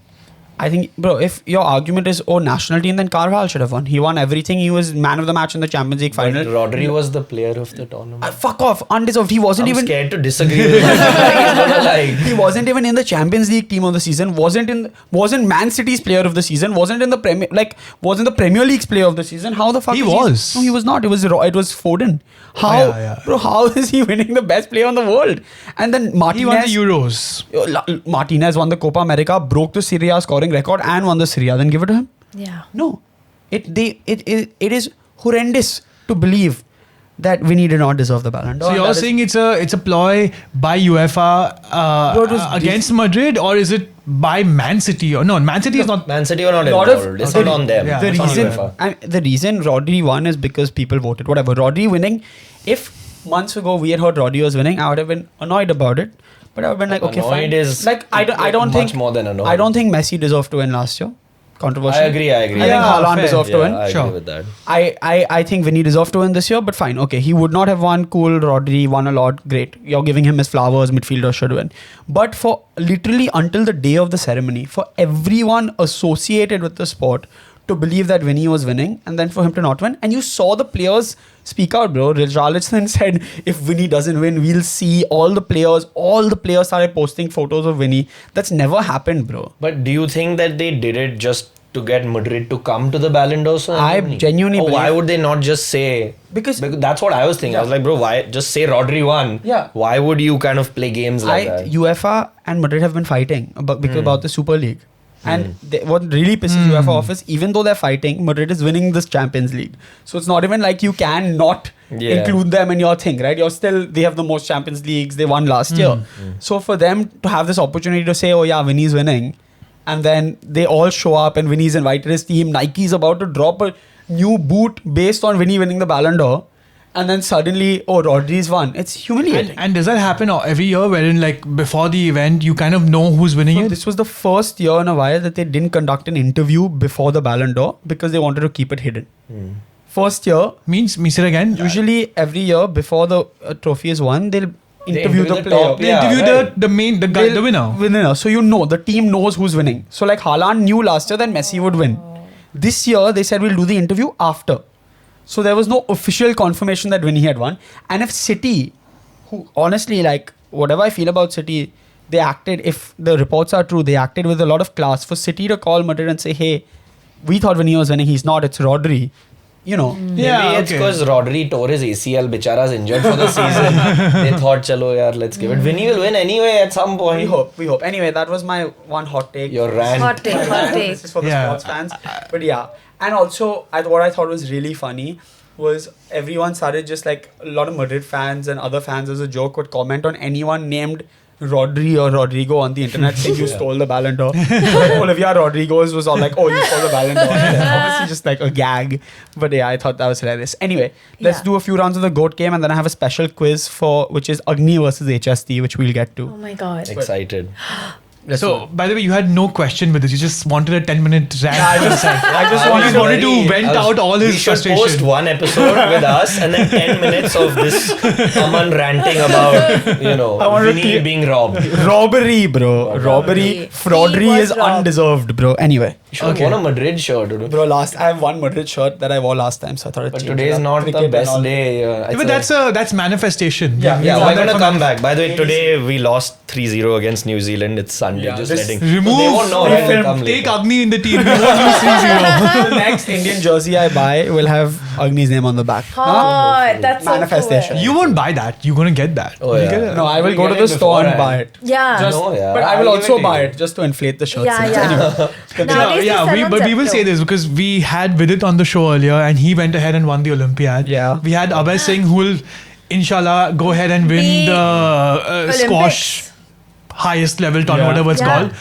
I think, bro, if your argument is, national team, then Carvajal should have won. He won everything. He was man of the match in the Champions League final. Rodri was the player of the tournament. Fuck off. Undeserved. He wasn't I'm even... scared to disagree with him. He wasn't even in the Champions League team of the season. Wasn't Man City's player of the season. Wasn't in the wasn't the Premier League's player of the season. How the fuck? He was. No, he was not. It was Foden. How, bro? How is he winning the best player in the world? And then Martinez. He won the Euros. Martinez won the Copa America, broke the Serie A scoring record, and won the Serie A. Then give it to him. Yeah. No, it is horrendous to believe that Vinny did not deserve the Ballon d'Or. So you're saying it's a ploy by UEFA Bro, it was against Madrid, or is it by Man City? Or no, Man City is not. Man City were not Lot involved. It's not on them. Yeah. The It's on reason UEFA. the reason Rodri won is because people voted. Whatever. Rodri winning. If months ago we had heard Rodri was winning, I would have been annoyed about it. But I would have been like, okay, Annoyed fine. is Like I don't much think more than annoyed. I don't think Messi deserved to win last year. Controversial. I agree. I think Yeah, Haaland fair. deserved to win. I Sure. agree with that. I think Vinny deserved to win this year, but fine. Okay, he would not have won. Cool, Rodri won a lot. Great. You're giving him his flowers. Midfielder should win. But for literally until the day of the ceremony, for everyone associated with the sport to believe that Vinny was winning and then for him to not win. And you saw the players speak out, bro. Richarlison said, if Vinny doesn't win, we'll see. All the players started posting photos of Vinny. That's never happened, bro. But do you think that they did it just to get Madrid to come to the Ballon d'Or? I genuinely Why believe- would they not just say? Because that's what I was thinking. I was like, bro, why just say Rodri won? Yeah. Why would you kind of play games like that? UEFA and Madrid have been fighting about the Super League. And what really pisses UEFA off is, even though they're fighting, Madrid is winning this Champions League. So it's not even like you can not include them in your thing, right? They have the most Champions Leagues. They won last year. So for them to have this opportunity to say, oh yeah, Vinny's winning, and then they all show up and Vinny's invited his team. Nike's about to drop a new boot based on Vinny winning the Ballon d'Or. And then suddenly, Rodri's won. It's humiliating. And does that happen every year, wherein like before the event you kind of know who's winning So it? this was the first year in a while that they didn't conduct an interview before the Ballon d'Or because they wanted to keep it hidden. First year, Me say it again. usually every year before the trophy is won, they'll interview the player. top, They interview the winner. Winner. So the team knows who's winning. So like Haaland knew last year that Messi would win. This year they said we'll do the interview after. So there was no official confirmation that Vinny had won. And if City, who honestly, like, whatever I feel about City, they acted, if the reports are true, they acted with a lot of class. For City to call Madrid and say, hey, we thought Vinny was winning, he's not, it's Rodri. Maybe it's because Rodri tore his ACL, bichara's injured for the season. They thought, chalo yaar, let's give it. Vinny will win anyway at some point. We hope. Anyway, that was my one take. Your rant. Hot take. This is for the sports fans. But yeah. And also, what I thought was really funny was everyone started just like a lot of Madrid fans and other fans as a joke would comment on anyone named Rodri or Rodrigo on the internet saying you stole the Ballon d'Or. Like Olivia Rodrigo's was all like, oh, you stole the Ballon d'Or. Obviously just like a gag. But yeah, I thought that was hilarious. Anyway, let's do a few rounds of the GOAT game and then I have a special quiz which is Agni versus HST, which we'll get to. Oh my god. Excited. So, by the way, you had no question with this. You just wanted a 10-minute rant. I just wanted to vent out all his We should frustration. post one episode with us and then 10 minutes of this Aman ranting about Vinny being robbed. Robbery, bro. Robbery. Fraudery He was is robbed. undeserved, bro. Anyway. You should have worn a Madrid shirt. Dude. Bro, I have one Madrid shirt that I wore last time, so I thought I'd But change today it is up. not Cricket the and best all. day. But that's manifestation. Yeah, Yeah, we're that gonna for come back. By the way, today we lost 3-0 against New Zealand. It's Sunday. Yeah, just this- letting. Remove, They won't know, right? They'll come take later. Agni in the team. We won't lose 3-0. The next Indian jersey I buy will have Agni's name on the back. Hot. That's so Manifestation. cool. You won't buy that. You're gonna get that. Oh, You'll yeah. get it. No, I will We go to get the it store and beforehand. buy it. Yeah. Just, No, yeah, but I I'll will give also it to buy you. it just to inflate the shirts. Yeah, yeah. Anyway, Nowadays Yeah, they sell on we will Zepto. say this because we had Vidit on the show earlier and he went ahead and won the Olympiad. Yeah. We had Abhay Singh who will inshallah, go ahead and win The the squash highest level tournament, whatever it's called.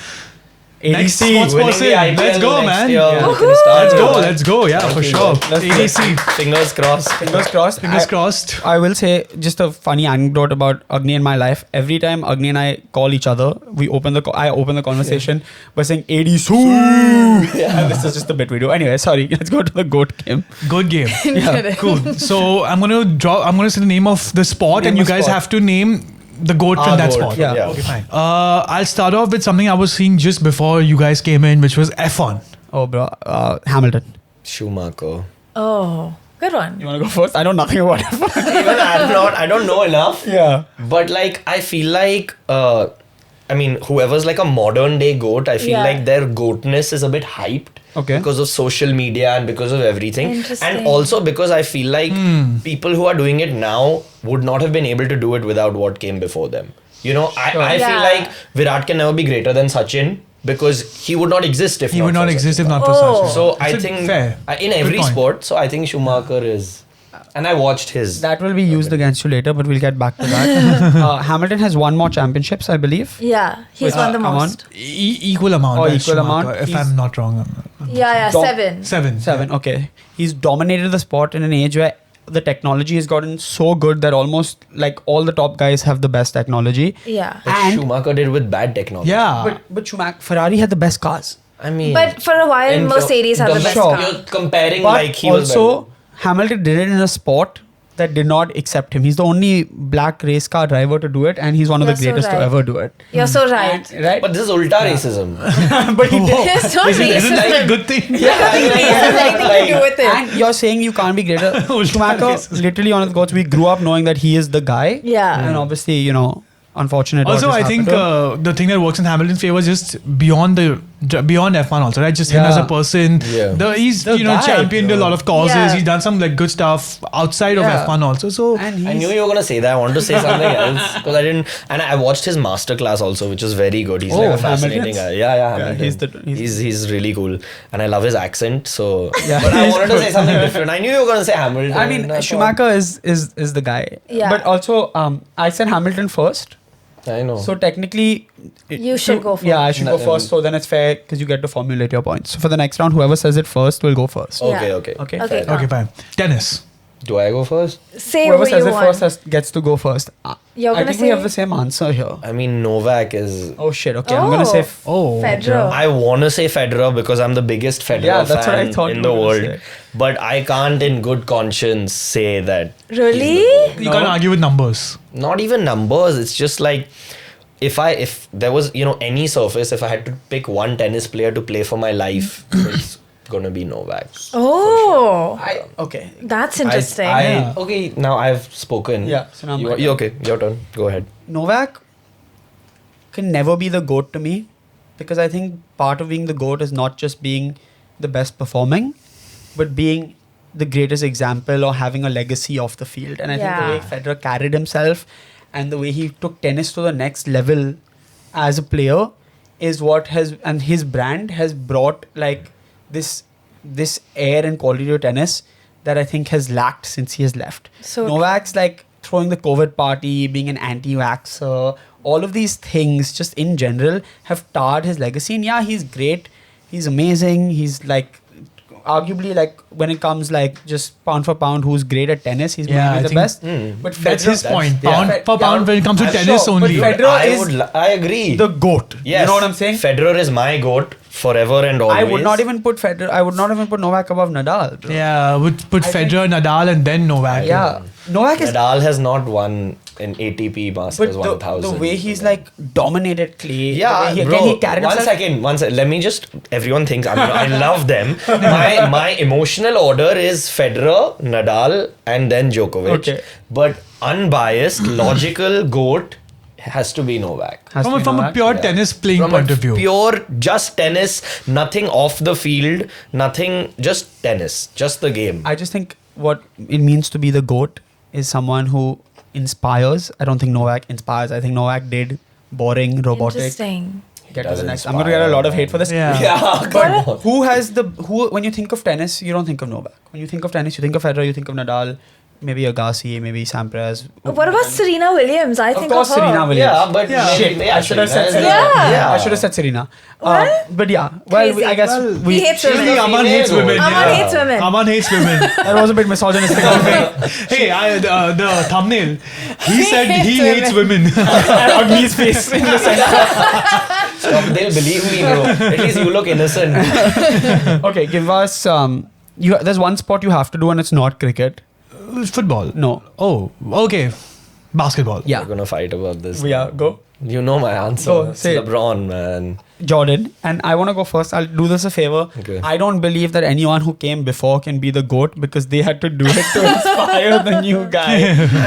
Next, what's Winning the possible? IPL Let's go, next man. year, Yeah. we can start. Let's go. Yeah, for sure. ADC. Fingers crossed. Fingers crossed. Fingers crossed. I will say just a funny anecdote about Agni in my life. Every time Agni and I call each other, I open the conversation by saying ADC. And this is just a bit we do. Anyway, sorry. Let's go to the GOAT game. Good game. Yeah. Cool. So I'm gonna say the name of the sport, Name and you a guys sport. have to name the GOAT Our from that GOAT, sport. yeah. Okay, fine. I'll start off with something I was seeing just before you guys came in, which was F1. Oh, bro. Hamilton. Schumacher. Oh, good one. You want to go first? I know nothing about it. Even I don't know enough. Yeah. But like, I feel like, I mean, whoever's like a modern day GOAT, I feel Yeah. like their GOATness is a bit hyped. Okay. Because of social media and because of everything. Interesting. And also because I feel like people who are doing it now would not have been able to do it without what came before them. You know, I Yeah. feel like Virat can never be greater than Sachin because he would not exist if He not would not for exist Sachin. if not for Oh. Sachin. So I It's a think fair. in Good every point. sport, so I think Schumacher is. And I watched his. That will be used against you later, but we'll get back to that. Hamilton has won more championships, I believe. Yeah, he's won the come on. most. Equal amount. Oh, as equal Schumacher, amount. If He's- I'm not wrong. Yeah, Dom- 7. Seven. Okay. He's dominated the sport in an age where the technology has gotten so good that almost like all the top guys have the best technology. Yeah. But And- Schumacher did with bad technology. Yeah. But Schumacher, Ferrari had the best cars. I mean. But for a while, in Mercedes had the best Sure. car. You're comparing But like he was also, Hamilton did it in a sport that did not accept him. He's the only black race car driver to do it, and he's one of the You're so greatest to right. ever do it. You're so right. And- right? But this is ulta racism. But he did. It's not Isn't that a racism. good thing? It has anything to do with it. And you're saying you can't be greater. Ulta Schumacher, racism. literally on the goats, we grew up knowing that he is the guy. Yeah. And obviously, you know, unfortunate. what Also, has I think happened to him. the thing that works in Hamilton's favor is just beyond F1 also, right? Just him Yeah. as a person. Yeah. He's The guy, championed a lot of causes. Yeah. He's done some like good stuff outside of Yeah. F1 also. So And I he's- knew you were gonna say that. I wanted to say something else because I didn't. And I watched his masterclass also, which is very good. He's like Oh, a fascinating Hamilton's? guy. Yeah, Hamilton. he's really cool, and I love his accent. So, Yeah. but I He's wanted to good. say something different. I knew you were gonna say Hamilton. I mean, I thought- Schumacher is the guy. Yeah. But also, I said Hamilton first. I know. So technically, You should go first. Yeah, I should go No, first. So then it's fair because you get to formulate your points. So for the next round, whoever says it first will go first. okay, Yeah. okay. Okay. Okay. okay, fine. Tennis. Do I go first? Say Whoever who says you it want. first gets to go first. You're I gonna think we say have the same answer here. I mean, Novak is. Oh shit! Okay, I'm gonna say. Federer. I want to say Federer because I'm the biggest Federer Yeah, that's what I fan thought in you the were world. gonna say. But I can't, in good conscience, say that. Really? You No. can't argue with numbers. Not even numbers. It's just like if there was any surface, if I had to pick one tennis player to play for my life, it's gonna be Novak. Oh, Okay. that's interesting. Yeah. Okay, now I've spoken. Yeah, so now my you okay? Your turn. Go ahead. Novak can never be the GOAT to me because I think part of being the GOAT is not just being the best performing, but being the greatest example or having a legacy off the field. And I think the way Yeah. Federer carried himself and the way he took tennis to the next level as a player is what has, and his brand has brought like this air and quality to tennis that I think has lacked since he has left. So Novak's like throwing the COVID party, being an anti-vaxxer, all of these things just in general have tarred his legacy. And yeah, he's great. He's amazing. He's like arguably like when it comes like just pound for pound who's great at tennis, he's Yeah, I maybe the think best. Mm. But That's Federer- his point. yeah. Pound for pound when it comes to I'm tennis sure, only. but Federer I agree. the GOAT. Yes. You know what I'm saying? Federer is my goat forever and always. I would not even put Novak above Nadal. Bro. Yeah, would put I think- Federer, Nadal, and then Novak. Yeah. Novak is Nadal has not won an ATP Masters but 1000. the way he's like dominated clay. Yeah, the way bro. he carried One himself. second. Let me just. Everyone thinks I love them. My emotional order is Federer, Nadal, and then Djokovic. Okay. But unbiased, logical goat has to be Novak. Has to be From a Novak. pure Yeah. tennis playing From point a of view. pure, just tennis, nothing off the field, nothing, just tennis, just the game. I just think what it means to be the GOAT is someone who inspires. I don't think Novak inspires. I think Novak did boring, robotic. Interesting. Get to Does the next. I'm inspire. going to get a lot of hate for this. Yeah. Yeah, come on. Who when you think of tennis, you don't think of Novak. When you think of tennis, you think of Federer, you think of Nadal. maybe Agassi, maybe Sampras. What about Serena Williams? I Of think course, of her. Serena Williams. Yeah, but Yeah. maybe- Shit, I should have said Serena Serena. is- Yeah. I should have said Serena. What? But yeah, well, Crazy. I guess Well, we. He hates She's women. the Aman hates female women. one. Aman Yeah. hates women. Aman hates women. That was a bit misogynistic of me. Hey, the thumbnail. He said he hates hates women. And Agni's face in the center. Stop, they'll believe me, bro. At least you look innocent. Okay, give us. There's one sport you have to do, and it's not cricket. Football. No. Oh, okay. Basketball. Yeah. We're gonna fight about this. We are go. You know my answer. Go, It's say it. LeBron, man. Jordan, and I want to go first. I'll do this a favor. Okay. I don't believe that anyone who came before can be the GOAT because they had to do it to inspire the new guy.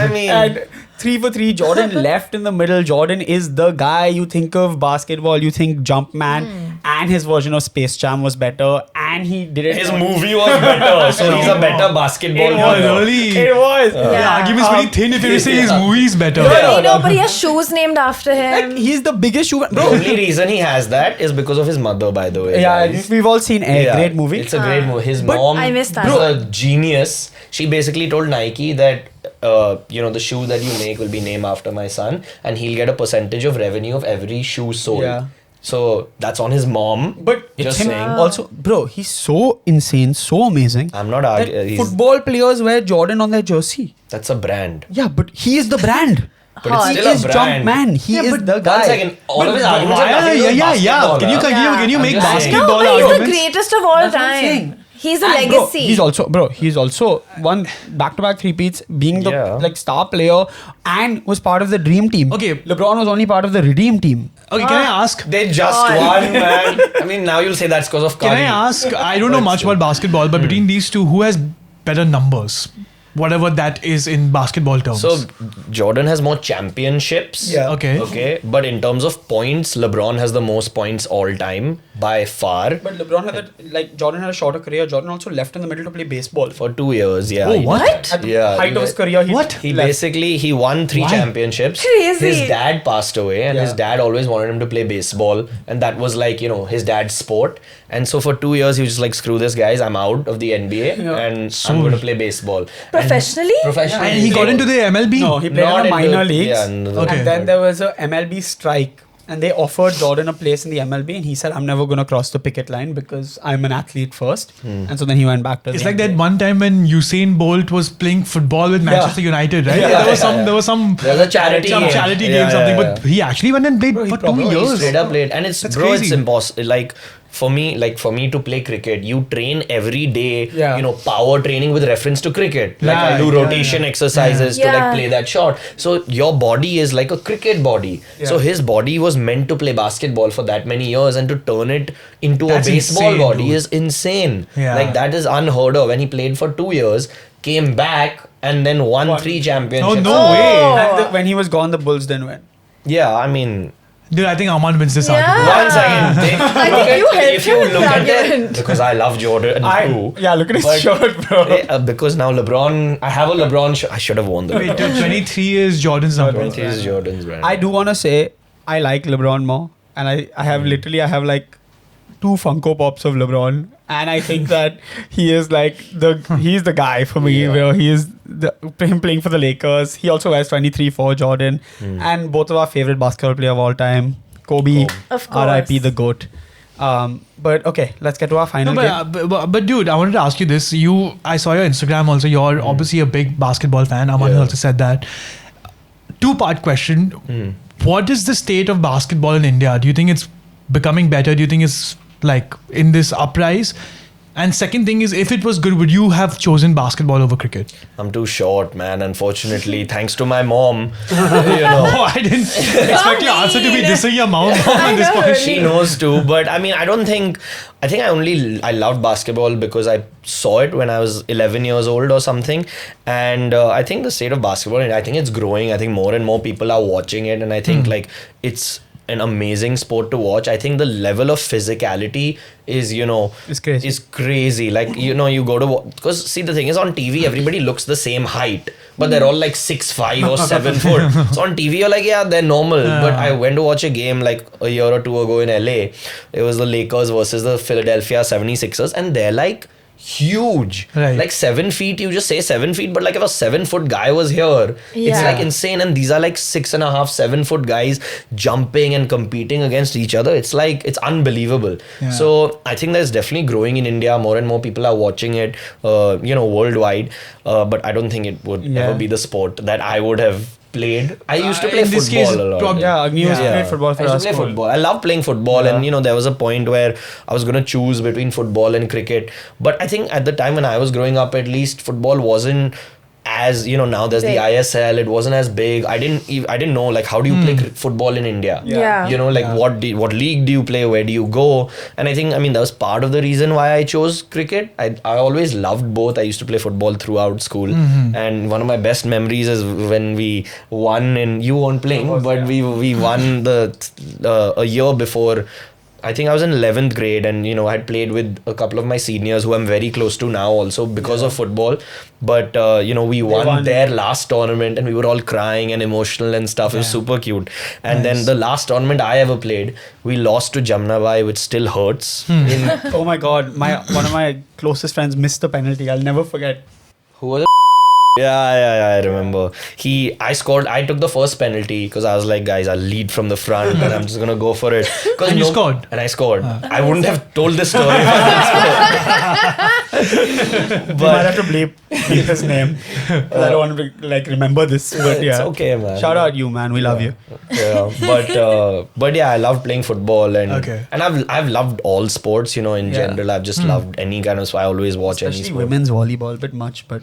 I mean, And 3 for 3, Jordan left in the middle. Jordan is the guy. You think of basketball, you think Jumpman, and his version of Space Jam was better, and he did it. his movie was better, so he's a better basketball It Oh, was. player. really? It was. The Yeah. argument's very thin if you say his movie is better. Hey, no, but he has shoes named after him. Like, he's the biggest shoe. The Bro, only reason he has that is because of his mother, by the way. yeah, guys. we've all seen Air. Yeah, Great movie. It's a great movie. His But mom I missed that. is a genius. She basically told Nike that the shoe that you make will be named after my son, and he'll get a percentage of revenue of every shoe sold. Yeah. So that's on his mom. But it's Just him saying. also, bro. He's so insane, so amazing. I'm not that arguing. football players wear Jordan on their jersey. That's a brand. Yeah, but he is the brand. But it's He still a is brand. Jumpman. He is the guy. One second. All of his Why- arguments have nothing to do with yeah. basketball, Can you huh? can you I'm make just saying. No, basketball but he's the arguments? greatest of all That's what I'm saying. time. He's a And bro, legacy. he's also won back-to-back three-peats, being the Yeah. star player, and was part of the dream team. Okay. LeBron was only part of the redeem team. Okay, can I ask? They just won, man. I mean, now you'll say that's because of Can Curry. I ask? I don't know much about basketball, but between these two, who has better numbers? Whatever that is in basketball terms. So Jordan has more championships. Yeah. Okay. Okay. But in terms of points, LeBron has the most points all time by far. But LeBron Jordan had a shorter career. Jordan also left in the middle to play baseball. For 2 years, yeah. Oh, he- what? At the Yeah. height of his career, He basically he won 3 Why? championships. Crazy. His dad passed away, and his Yeah. dad always wanted him to play baseball, and that was his dad's sport. And so for 2 years he was just like, screw this, guys, I'm out of the NBA, Yeah. and I'm going to play baseball. Professionally? Professionally. and he got into the MLB. No, he played Not in the into- minor leagues. yeah, no, Okay. And then there was a MLB strike. And they offered Jordan a place in the MLB. And he said, I'm never going to cross the picket line because I'm an athlete first. And so then he went back to It's the like NBA. that one time when Usain Bolt was playing football with Manchester United, right? Yeah, there was yeah. some There was a charity some game. charity Yeah, game, something. yeah, But he actually went and played Bro, he for 2 probably years. Straight up played, and it's That's bro, it's crazy. impossible. Like for me to play cricket, you train every day. Yeah. Power training with reference to cricket. Like I do Yeah, rotation exercises to Yeah. play that shot. So your body is like a cricket body. Yeah. So his body was meant to play basketball for that many years, and to turn it into That's a baseball insane, body dude. is insane. Yeah. Like that is unheard of. When he played for 2 years, came back and then won Won. 3 championships. Oh, no way. And when he was gone, the Bulls didn't win. Yeah, I mean. Dude, I think Aman wins this Yeah. argument. Once again, I think you helped if you him with look the at it, argument. because I love Jordan too. Yeah, look at his But- shirt, bro. Because now LeBron, I have a LeBron shirt. I should have worn the Wait, LeBron. 23 is Jordan's number. 23 is Jordan's brand. I do want to say I like LeBron more. And I have like 2 Funko Pops of LeBron. And I think that he is he's the guy for me. Yeah. Where he is him playing for the Lakers. He also wears 23 for Jordan. And both of our favorite basketball player of all time, Kobe. Of course. R.I.P. the GOAT. But okay, let's get to our final No, game. but dude, I wanted to ask you this. I saw your Instagram also. You're obviously a big basketball fan. Aman Yeah. also said that. 2-part question. What is the state of basketball in India? Do you think it's becoming better? Do you think it's like in this uprise? And second thing is, if it was good, would you have chosen basketball over cricket? I'm too short, man. Unfortunately, thanks to my mom. Oh, I didn't expect your answer to be dissing your mom at this point. She knows too, but I mean, I think I loved basketball because I saw it when I was 11 years old or something. And I think the state of basketball, I think it's growing. I think more and more people are watching it. And I think it's an amazing sport to watch. I think the level of physicality is, It's crazy. is crazy. Like, you go to, because see, the thing is on TV, everybody looks the same height, but they're all like 6'5" or 7 foot. So on TV, you're like, yeah, they're normal. But I went to watch a game like a year or two ago in LA. It was the Lakers versus the Philadelphia 76ers, and they're like huge. Right. Like 7 feet, you just say 7 feet, but like if a 7-foot guy was here, it's Yeah. like insane. And these are like 6.5, 7-foot guys jumping and competing against each other. It's like, it's unbelievable. Yeah. So I think that's definitely growing in India. More and more people are watching it, worldwide. But I don't think it would ever be the sport that I would have played. I used to play in this football case, a lot. Yeah, Agni was played football for I used us. to play football. I love playing football, Yeah. and there was a point where I was gonna choose between football and cricket. But I think at the time when I was growing up, at least football wasn't as now there's Big. the ISL. It wasn't as big. I didn't know like how do you play football in India. Yeah. What league do you play? Where do you go? And I think that was part of the reason why I chose cricket. I always loved both. I used to play football throughout school, and one of my best memories is when we won. And you weren't playing, but we won a year before. I think I was in 11th grade, and I had played with a couple of my seniors who I'm very close to now also because of football. But we won their last tournament, and we were all crying and emotional and stuff. It was super cute. And then the last tournament I ever played, we lost to Jamnabai, which still hurts. Oh my god, one of my closest friends missed the penalty. I'll never forget. Who was it? Yeah, I remember. I scored. I took the first penalty because I was like, guys, I'll lead from the front and I'm just gonna go for it. And you scored? And I scored. I wouldn't have told this story if I didn't score. You might have to bleep his name. I don't want to remember this. But It's okay, man. Shout out you, man. We love you. Yeah, but yeah, I love playing football and I've loved all sports. In general, I've just loved any kind of. So I always watch any Especially sport. women's volleyball, a bit much, but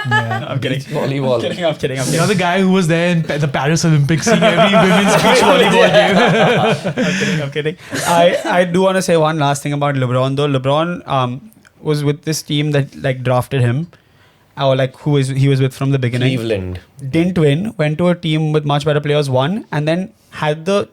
Yeah. I'm kidding. Volleyball. I'm kidding. The guy who was there in the Paris Olympics seeing every women's beach volleyball game. I'm kidding. I do want to say one last thing about LeBron though. LeBron was with this team that drafted him, or he was with from the beginning. Cleveland. Didn't win. Went to a team with much better players. Won, and then had the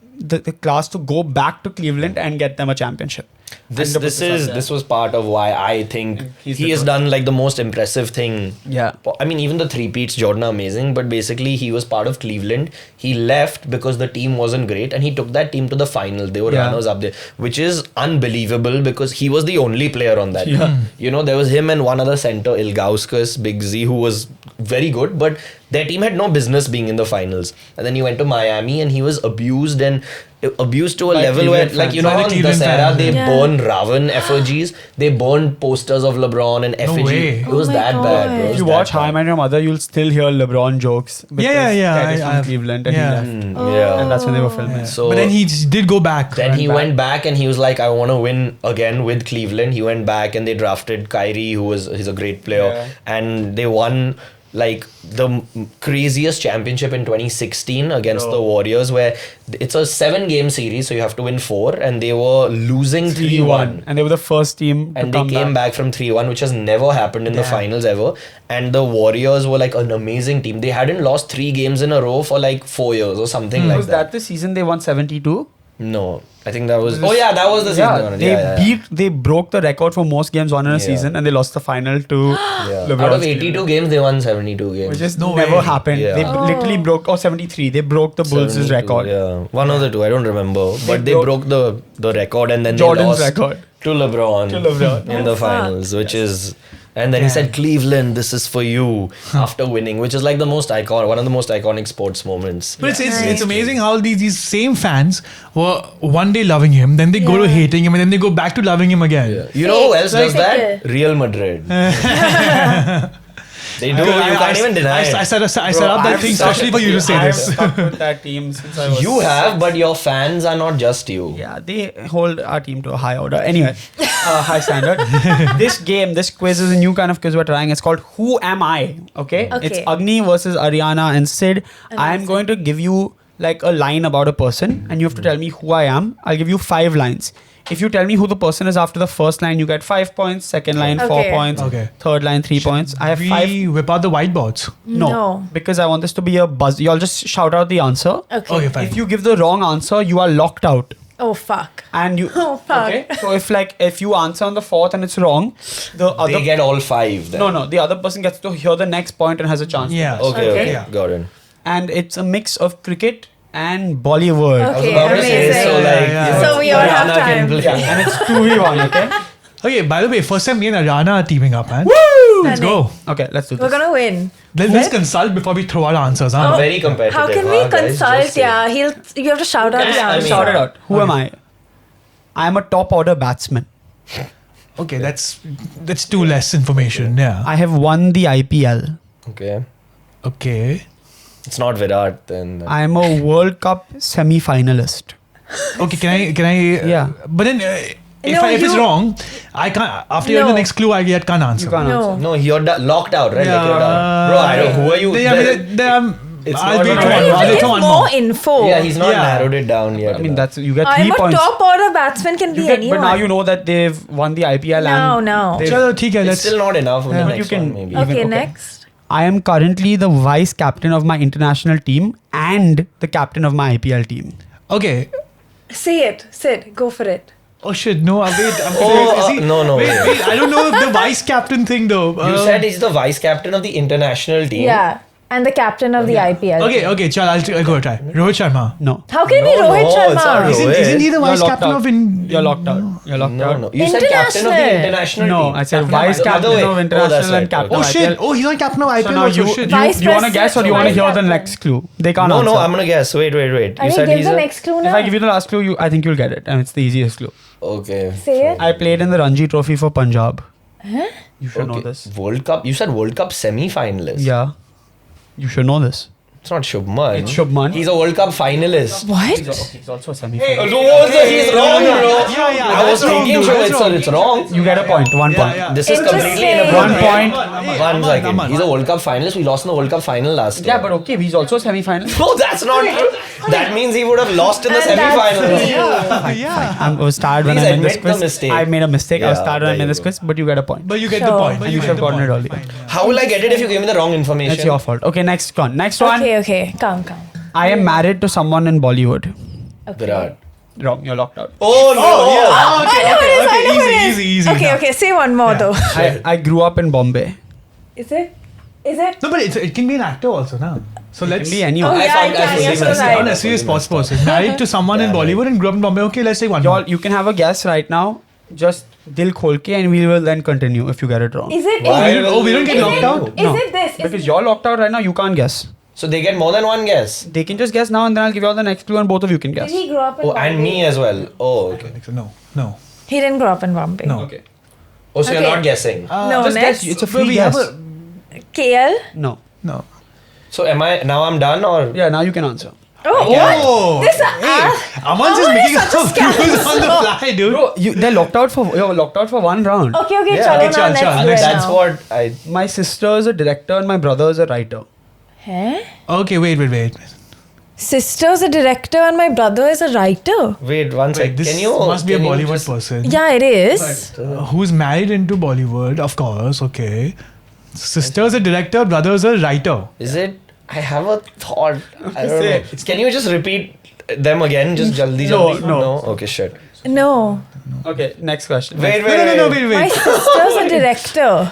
class to go back to Cleveland and get them a championship. This 100% was part of why I think He's he the has GOAT. done the most impressive thing. Yeah. I mean, even the three-peats, Jordan are amazing, but basically he was part of Cleveland. He left because the team wasn't great, and he took that team to the final. They were runners up there, which is unbelievable because he was the only player on that team. There was him and one other center, Ilgauskas, Big Z, who was very good, but their team had no business being in the finals. And then he went to Miami and he was abused to a By level where, Cleveland fans. on By the Cleveland Dasera, fans, they yeah. burn Ravan effigies. They burn posters of LeBron and effigy. way. It was Oh my that God. bad, bro. It If was you that watch How I bad. Met Your Mother, you'll still hear LeBron jokes. Because Ted is from Cleveland and he left. Yeah. And that's when they were filming. So But then he did go back. then he back. went back and he was like, I want to win again with Cleveland. He went back and they drafted Kyrie, he's a great player. Yeah. And they won the craziest championship in 2016 against the Warriors, where it's a 7-game series, so you have to win 4, and they were losing 3-1. And they were the first team to And they come came back from 3-1, which has never happened in the finals ever. And the Warriors were an amazing team. They hadn't lost 3 games in a row for 4 years or something like Was that the season they won 72? No, I think that was. Oh yeah, that was the season. Yeah, they broke the record for most games won in a season, and they lost the final to LeBron. Out of 82 games, they won 72 games. Which just No never way. happened. Yeah. They literally broke, 73. They broke the Bulls' 72, record. Yeah, one of the two. I don't remember, but they broke- broke the record, and then Jordan's they lost record. to LeBron. In the Oh, fuck. finals, which is. And then he said, "Cleveland, this is for you." After winning, which is one of the most iconic sports moments. But it's amazing how these same fans were one day loving him, then they go to hating him, and then they go back to loving him again. You know who else does that? Fickle. Real Madrid. They do. You can't even deny it. I set up that thing especially for you to say I've this. stuck with that team since I was. You have, but your fans are not just you. Yeah, they hold our team to a high order. Anyway, high standard. This quiz is a new kind of quiz we're trying. It's called Who Am I? Okay? It's Agni versus Ariana and Sid. I'm going to give you a line about a person, and you have to tell me who I am. I'll give you 5 lines. If you tell me who the person is after the first line, you get 5 points. Second line, 4 Okay. points. Okay. Third line, 3 points. I have 5. We whip out the whiteboards. No, because I want this to be a buzz. Y'all just shout out the answer. Okay. Fine. If you give the wrong answer, you are locked out. Oh fuck. And you Oh, fuck. Okay? So if you answer on the 4th and it's wrong, the other They get all 5 then. no, the other person gets to hear the next point and has a chance. to Yeah. guess. Okay. Yeah. Got it. And it's a mix of cricket and Bollywood. Okay, I was about to say, amazing. so Yeah. So we all have Ariana can time. play. Yeah, and it's 2v1, okay? Okay, by the way, first time me and Ariana are teaming up, man. Woo! Let's go. Okay, let's do We're this. gonna win. Let's consult before we throw our answers. Huh? Oh. Very competitive. How can we huh, guys? consult? Just say. Yeah, you have to shout out the I answer. mean- Shout it out. Who am I? I am a top order batsman. Okay, that's too less information. Yeah. I have won the IPL. Okay. Okay. It's not Virat then. I am a World Cup semi-finalist. Okay, can I? Yeah. But then, if No, it's you- wrong, I can't. After hearing the No. next clue, I can't answer. You can't No. answer. No, you're locked out, right? Yeah. Like you're done. Bro, I don't. Who are you? Yeah, I mean, It's I'll not wait gonna one work. more. I'll You wait give one more more. info. Yeah, he's not Yeah. narrowed it down yet. I mean, that's you get 3 I'm a points. top order batsman can be You get, anyone. but now you know that they've won the IPL. No, and no. they've- Chalo, theek hai, It's let's. still not enough. Yeah, The but you next can- one, maybe. even- Okay, okay. next. I am currently the vice captain of my international team and the captain of my IPL team. Okay. Say it. Sid, go for it. Oh shit! No, wait. I'm Oh, confused. Is he- no. Wait. I don't know if the vice captain thing though. You said he's the vice captain of the international team. Yeah. And the captain of the IPL. Okay, chal. I'll go try. Rohit Sharma. No. How can it be No, Rohit no, it's not Sharma? Rohit. Isn't he the You're vice locked captain out. of You're locked out. You're locked out. No. You said captain of the International. international No, team. I said Captain vice of- captain other way. of Oh, that's international and right. captain Oh of shit! IPL. Oh, he's not captain of IPL. So now also. you Shit. Vice you want to president, guess or you want to vice hear the captain. next clue? They can't No, answer. I'm gonna guess. Wait. I You mean, said give he's the a. next clue If now. I give you the last clue, I think you'll get it, and it's the easiest clue. Okay. Say it. I played in the Ranji Trophy for Punjab. You should know Okay. this. World Cup. You said World Cup semi-finalist. Yeah, you should know this. It's not Shubman. It's Shubman. He's a World Cup finalist. What? He's also a semi-final. He's wrong, bro. Yeah, I was that's wrong, thinking dude, so that's it's, wrong. it's wrong. You get a point. 1 point. yeah. This is completely Interesting. inappropriate. 1 point. One second. Aman. He's a World Cup finalist. We lost in the World Cup final last year. Yeah, but okay, he's also a semi-final. No, that's not true. That means he would have lost in the And that's- semi-finals. Yeah. I was tired when Please I made this admit the quiz. mistake. I made a mistake. I was Yeah, tired when I there made you this go. quiz, but you get a point. But you get the Sure. point. And you should have gotten it earlier. How will I get it if you gave me the wrong information? That's your fault. Okay, next one. Next one. Okay. Calm. I am married to someone in Bollywood. Okay. Virat. Wrong. You're locked out. Oh, no. I know it is. I know it is. easy. Okay, now. okay. Say one more though. I grew up in Bombay. Is it? Is it? No, but it can be an actor also now. So It let's can be anyone. Oh, yeah, found- I can. fully Yes, messed right. up. on a serious sports person. Married to someone in Yeah, Bollywood and grew up in Bombay. Okay, let's take one more. Y'all, you can have a guess right now. Just dil khol ke and we will then continue if you get it wrong. Is it? Why Is it? will we don't get Is locked it- out? Is No. it this? Is Because you're locked out right now, you can't guess. So they get more than one guess. They can just guess now and then I'll give you all the next clue and both of you can Did guess. he grow up in Oh, Bombay? and me as well. Oh, okay. No. He didn't grow up in Bombay. No. Okay. Oh, so you're Okay. not guessing. No, just next. guess. It's a But free we guess. have KL? No. No. So am I now? I'm done or? Yeah, now you can answer. Oh, Yeah. Oh, This Aman's just Aman is making such a up clues on the fly, dude. Bro, they're locked out for you're locked out for one round. Okay, Yeah. chalo Okay, now, chal, let's chal. do it That's now. what I. My sister is a director and my brother is a writer. Huh? Okay, wait. Sister's a director and my brother is a writer. Wait, one sec. This Can you? must be a can you Bollywood just- person. Yeah, it is. Who's married into Bollywood, of course, okay. Sister's a director, brother's a writer. Is it? I have a thought. I don't Say know. it. Can you just repeat them again? Just jaldi, No, jaldi. no. Okay, shit. No. Okay, next question. Wait, Next. wait, No, wait. wait. My sister's a director.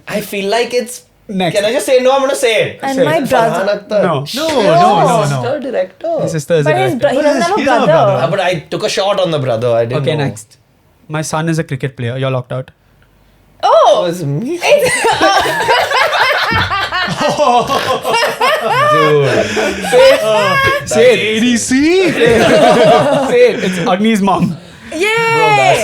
I feel like it's. Next. Can I just say no? I'm gonna say it. And Say my it. brother. Farhan Akhtar. No. No. Sister director. His sister is a But his director. he doesn't have a He's not a brother. Ah, but I took a shot on the brother. I didn't Okay, know. next. My son is a cricket player. You're locked out. It Oh! was me. Dude. Say it. ADC? Say it. It's Agni's mom. Yay!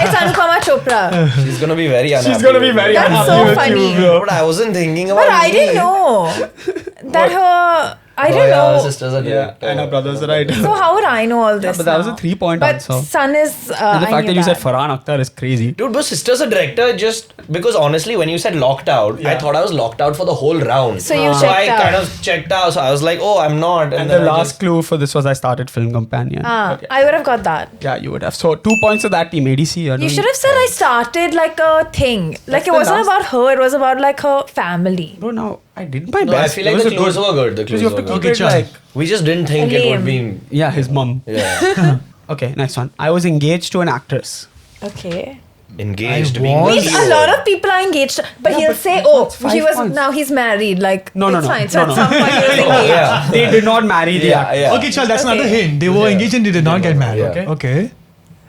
It's Anupama Chopra. She's gonna be very unhappy. She's gonna be with very me. That's unhappy so with funny. you, bro. But I wasn't thinking about But I me. didn't know that her. I Oh, don't yeah, her know. sister's a Yeah, director. and her brother's a writer. So how would I know all this? but that was now? a 3-point But answer. son is. And the I fact knew that you said Farhan Akhtar is crazy. Dude, but sister's a director just because honestly, when you said locked out, I Yeah. thought I was locked out for the whole round. So you I checked out. kind of checked out. So I was like, oh, I'm not. And then the I last just- clue for this was I started Film Companion. But yeah. I would have got that. Yeah, you would have. So 2 points to that team. ADC. You should have said I started like a thing. Like it the wasn't last- about her, it was about like her family. Bro, now I did my No, I best. feel like It was the a clues good- were good. The Because clues you were have to good. keep it Chal. like. We just didn't think it would Lame. be. Yeah, his mom. Yeah. Okay, next one. I was engaged to an actress. Okay. Engaged. I being was- the Means a keyword. lot of people are engaged, but Yeah, he'll but say, that's "Oh, 5 he was points. now he's married." Like No, it's no. fine. So No, at no. some point he was Oh, engaged. yeah. They did not marry the actor. Yeah. Okay, Chal, that's Okay. another hint. They were Yeah. engaged and they did not get married. Okay. Okay.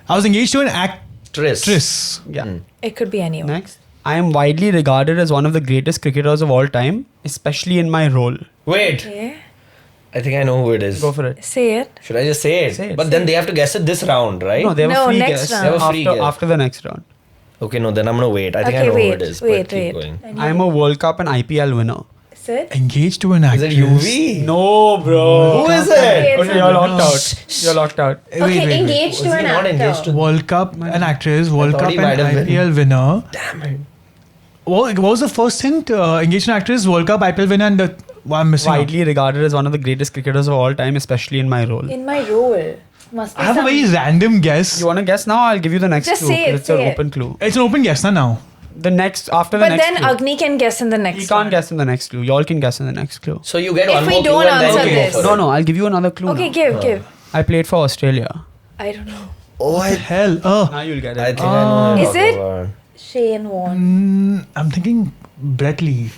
I was engaged to an actor. Tris. Yeah. It could be anyone. Next. I am widely regarded as one of the greatest cricketers of all time, especially in my role. Wait, Okay. I think I know who it is. Go for it. Say it. Should I just say it? Say it. But then they have to guess it this round, right? No, they have No, a free next guess. round. They have a free after, guess. after the next round. Okay, no, then I'm gonna wait. I think I Okay, know wait, who it is. wait, but keep wait. going. I am a World Cup and IPL winner. Is it? Engaged to an Is actress. it UV? No, bro. Who is it? Okay, Okay, you're locked out. You're locked out. Okay, engaged Was to he an not actor. engaged to- World Cup, an actress, World thought Cup he and might have been. IPL winner. Damn it. What was the first hint? Engaged an actress, World Cup, IPL winner, and the I'm missing. out. Widely regarded as one of the greatest cricketers of all time, especially in my role. In my role. Must be I have a some- very random guess. You want to guess now? I'll give you the next Just clue. say it, It's an say it. open clue. It's an open guess now. The next, after the But next then clue. Agni can guess in the next He can't one. guess in the next clue. Y'all can guess in the next clue. So you get If one we more clue don't and then answer you this. go for No, it. no, I'll give you another clue. Okay, now. give. I played for Australia. I don't know. Oh, Hell. Now you'll get I it. think I know. what Is you're it? talking about. Shane Warne. I'm thinking Brett Lee.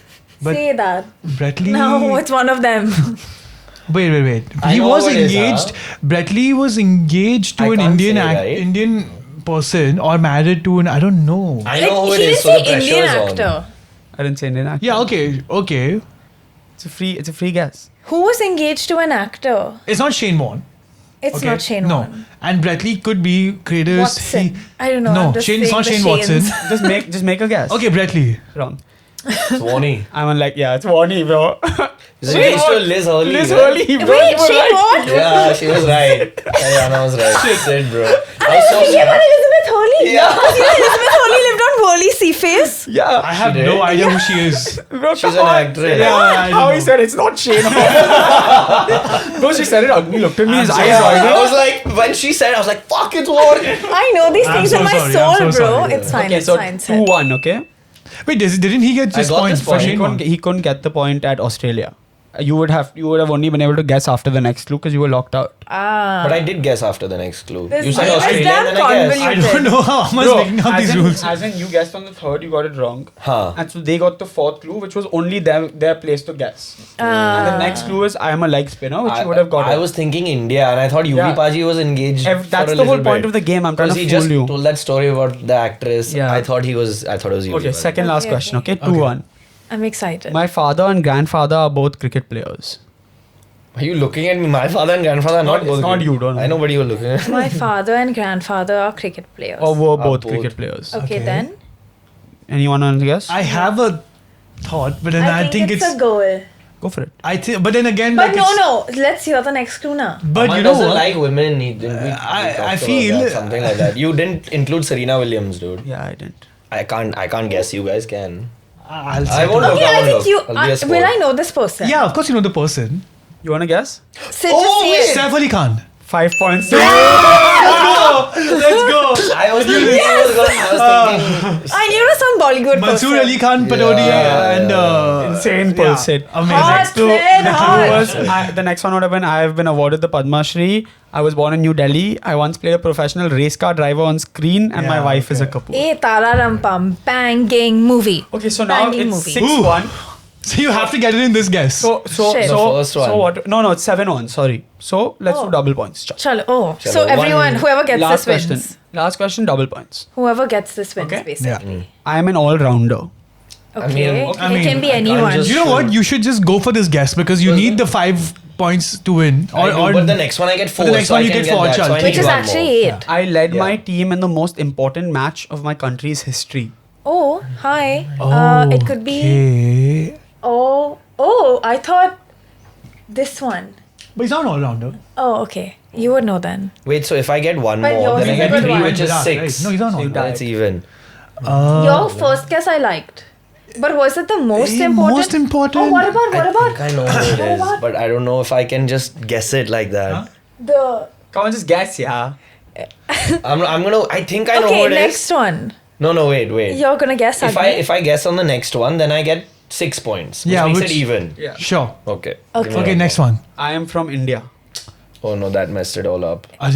But Say that. Brett Lee. No, it's one of them. Wait. I He know was who it is, engaged. Brett Lee was engaged to I an can't Indian say, right? Indian person or married to an I don't know. I know who it he is, didn't so the say pressure Indian is on. actor. I didn't say Indian actor. Yeah. Okay. It's a free guess. Who was engaged to an actor? It's not Shane Warne. It's Okay. not Shane No. Warne. And Brett Lee could be created as Watson. I don't know. No, I'm just Shane. It's saying not the Shane Watson. Shanes. Just make a guess. Okay, Brett Lee. Wrong. Swanee. I'm like, yeah, it's Warnie, bro. Is it engaged to Liz Hurley? Liz right? Hurley, bro. Wait, you were Shane right. Warne? Yeah, she was right. Ariana was right. Shit, bro. I was so Thinking about scared. Elizabeth Hurley. Yeah. You know Elizabeth Hurley lived on Worley Seaface. Yeah. I have She did? no idea who she is. Bro, She's come an on. actress. Yeah, I How don't he know. said it's not Shane. Bro, she said it ugly. Looked at me, his eyes Yeah, widened. I was like, when she said, I was like, fuck, it's Warren. I know these I'm things so in my sorry, soul, I'm so bro. sorry. It's fine. Okay, it's so fine. 2-1, okay? Wait, didn't he get this got point this for point. Shane Warne? He couldn't get the point at Australia. You would have only been able to guess after the next clue because you were locked out. But I did guess after the next clue. This You said is Australia damn and then I guessed. I don't know how much making up these rules. As in you guessed on the third, you got it wrong. Huh. And so they got the fourth clue, which was only their place to guess. And the next clue is I am a leg spinner, which you would have got. I was thinking India and I thought UV Yeah. Paji was engaged. That's for a the whole little point bit. of the game. I'm trying to Because fool he just you. told that story about the actress. Yeah. I thought it was UV Okay, Paji. second last Okay, question. okay. Okay, 2-1. I'm excited. My father and grandfather are both cricket players. Are you looking at me? My father and grandfather are Not- not it's both not good. you, don't I know what you were looking at. My father and grandfather are cricket players. Or were both both. cricket players. Okay, Okay. then. Anyone want to guess? I have a thought, but then I think it's it's. a goal. Go for it. I think, but then again, But like no. Let's hear the next clue now. But Aman you know doesn't what? like women. We talked I about feel- that, something like that. You didn't include Serena Williams, dude. Yeah, I didn't. I can't guess. You guys can. I'll I say won't it. look. Okay, I won't think look. you. I'll be a sport. Will I know this person? Yeah, of course you know the person. You want to guess? Sid, Oh, just say wait. it. Saif Ali Khan. 5 points. Let's go. I was thinking. I knew it was some Bollywood person. Mansoor Ali Khan Patodia Yeah, and Insane pulse hit. Amazing. Hot, So, Sid, the hot. clue was, the next one would have been I have been awarded the Padma Shri. I was born in New Delhi. I once played a professional race car driver on screen, and my Yeah, wife is a okay. Kapoor. A Tararam Pam banging movie. Okay, so now Banging it's movie. 6-1. So you have to get it in this guess. So Shit. The first so one. what? No, it's 7-1. Sorry. So let's do double points. Chal. Chalo. Oh, Chalo, so everyone, one- whoever gets Last this wins. question. Last question. Double points. Whoever gets this wins, Okay. basically. I am an all-rounder. Okay. mean, it can be I can't anyone. just- You know what? You should just go for this guess because you need the 5 points to win. But the next one I get 4. the next so one I you can get 4, that, so Chal. I Which need Which is one actually more. 8. I led Yeah. my team in the most important match of my country's history. Oh, hi. It could be. Okay. Oh, I thought this one. But he's not an all-rounder. Oh, okay. You would know then. Wait, so if I get one But more, yours then I is get a good 3, one. which is Right. 6. No, he's not So you all-rounder. died. That's even. Your first guess I liked. But was it the most important? Most important? Oh, what about? I think I know who it is, but I don't know if I can just guess it like that. Huh? The. Come on, just guess, yeah. I'm gonna. I think I know Okay, who it is. next one. No, wait. You're gonna guess If I guess on the next one, then I get 6 points. Which Yeah, makes which- it even. Yeah. Sure. Okay. Okay. Give me Okay, one next more. one. I am from India. Oh no, that messed it all up. Are I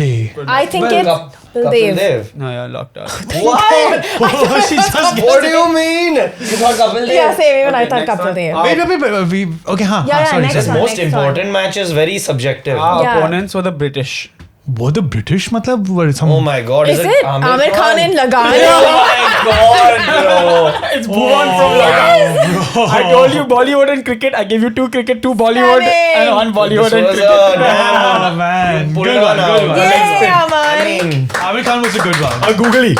think Well, it's Kapil Dev. Dev. No, you're locked out. What? she just What do you mean? You thought Kapil Dev? Yeah, same. Even I Okay, thought next Kapil one. Dev. Wait. Okay, huh? Yeah, sorry, next This sorry. one. most important match is very subjective. Our Yeah. opponents were the British. were the British, matlab, were some... Oh my God! Is it Amir Khan in Lagan? Oh my God, bro! It's Bhuvan from Lagan. I told you Bollywood and cricket. I gave you 2 cricket, 2 Bollywood, and 1 Bollywood This and was cricket. Oh, man. Pulled Good one, one good out. one. Yay, I Aman. mean, Amir Khan was a good one. Googly.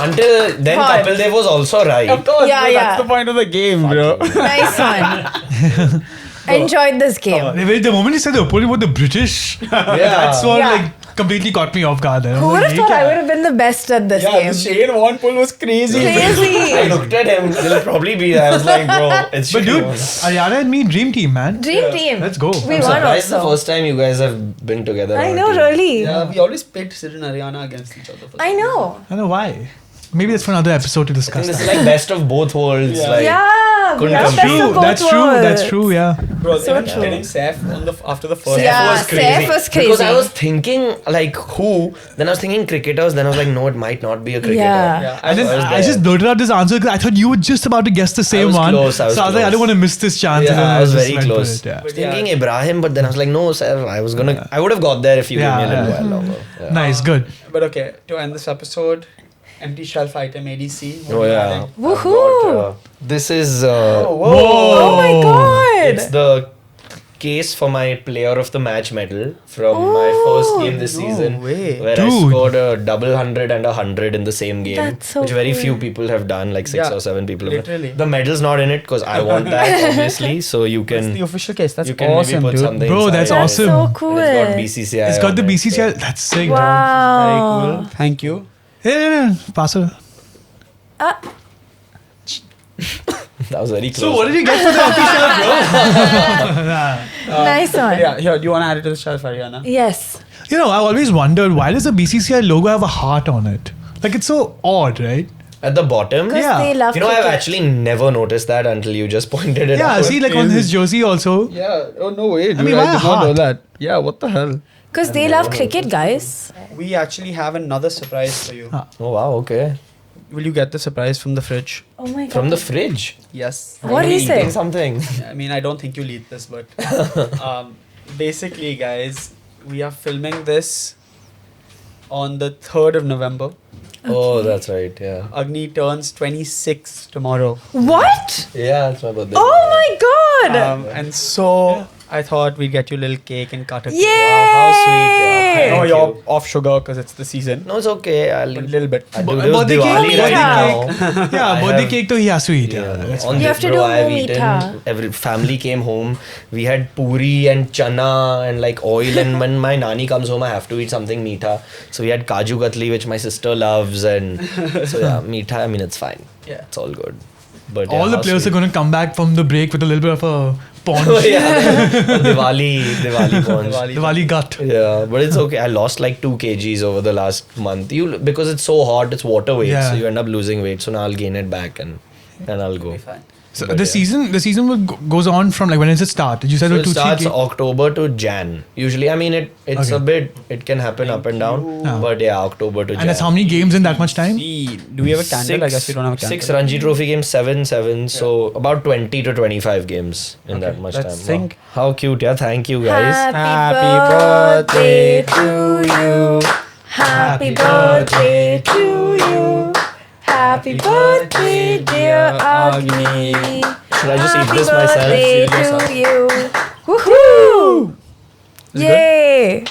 until then, Hard. Kapil Dev was also right. Of course, Yeah, bro, yeah. that's the point of the game, bro. Nice one. I enjoyed this game. The moment you said the opponent were the British, that's what Yeah. like completely caught me off guard. I was Who like, would have "Ye thought kya I hai?" would have been the best at this Yeah, game? the Shane Warne pull was crazy. I Crazy. looked at him. It'll probably be. I was like, bro, it's. But dude, I'm Ariana and me, dream team, man. Dream team. Let's go. We won surprised the also. first time you guys have been together. I on a know, team. really. Yeah, we always pit Sid and Haryana against each other. I know. I don't know why. Maybe that's for another episode to I think discuss. this is that. like best of both worlds. Yeah. Like, Yeah, we couldn't are compete. best of both That's true. worlds. That's true. Yeah. Bro, So even true. hitting Saif after the first Yeah, was crazy. Saif was crazy. Because I was thinking like who, then I was thinking cricketers, then I was like, no, it might not be a cricketer. Yeah. Yeah, And then I was I there. just blurted out this answer because I thought you were just about to guess the same was one. close, I was so I was like, I close. don't want to miss this chance. and Yeah, then I was just very went for close. it, yeah. I was thinking Ibrahim, but then I was like, no, sir, I was gonna, I would have got there if you Yeah, gave me a little yeah. while longer. Yeah. Nice, good. But okay, to end this episode, empty shelf item ADC. What Oh are you yeah. adding? I've Woohoo. got, this is Whoa. Oh my it's god. the case for my player of the match medal from my first game this No season, way. where I Dude. scored a double 100 and 100 in the same game, That's so which very cool. few people have done, like 6 Yeah, or 7 people. have done. literally. The medal's not in it because I want that, obviously. So you That's the can official case. That's you can awesome, maybe put dude. something. Bro, that's inside That's it. awesome. so cool. And it's got BCCI. It's got the on it, BCCI. so- That's sick. Wow. Very cool. Thank you. Yeah. Pass it. That was very close. So what did you get for the empty shelf, bro? Nice one. Yeah, here, do you want to add it to the shelf, Haryana? Yes. You know, I always wondered why does the BCCI logo have a heart on it? Like it's so odd, right? At the bottom, Because Yeah. they love you know, I've cricket. actually never noticed that until you just pointed it Yeah, out. see, like on his jersey also. Yeah. Oh, no way, dude. I, mean, why a did not know heart? that. Yeah, what the hell? Because they love cricket, guys. We actually have another surprise for you. Oh wow, okay. Will you get the surprise from the fridge? Oh my god. From the fridge. Yes. What Are you is eating it? something? I mean, I don't think you'll eat this, but basically, guys, we are filming this on the 3rd of November. Oh, that's right. Yeah. Agni turns 26 tomorrow. What? Yeah, it's my birthday. Oh my god. And so I thought we'd get you a little cake and cut a cake. Yay! Wow, how sweet. Yeah. I know Thank you're you. off sugar because it's the season. No, it's okay. I'll But a little bit. I do But it was birthday cake, Diwali birthday right cake. now. Yeah, I birthday have- cake to he has to eat. Yeah, Yeah, that's on fine. You this, have to bro, do I've more eaten. meetha. Every family came home. We had puri and chana and like oil. And when my nani comes home, I have to eat something meetha. So we had kaju katli, which my sister loves, and so yeah, meetha. I mean, it's fine. Yeah. It's all good. But All the players are going to come back from the break with a little bit of a paunch. yeah, Diwali ponds. Diwali gut. Yeah, but it's okay. I lost like 2 kgs over the last month. Because it's so hot, it's water weight, Yeah. so you end up losing weight. So now I'll gain it back and I'll go. Fine. So But the yeah. season will goes on from like when does it start? You said So it it was 2-3 starts games. October to Jan. Usually, I mean it's Okay. a bit. It can happen up and down, Yeah. but yeah, October to Jan. And that's how many games in that much time? Do we have a candle? I guess we don't have a candle. 6 Ranji Trophy games, 7. So about 20 to 25 games in that much let's time. sing. Wow. How cute! Yeah, thank you guys. Happy birthday to you. Happy birthday to you. Happy birthday, dear Agni. Should I just eat Happy this myself? birthday Eat myself? to you. Woohoo! Yay!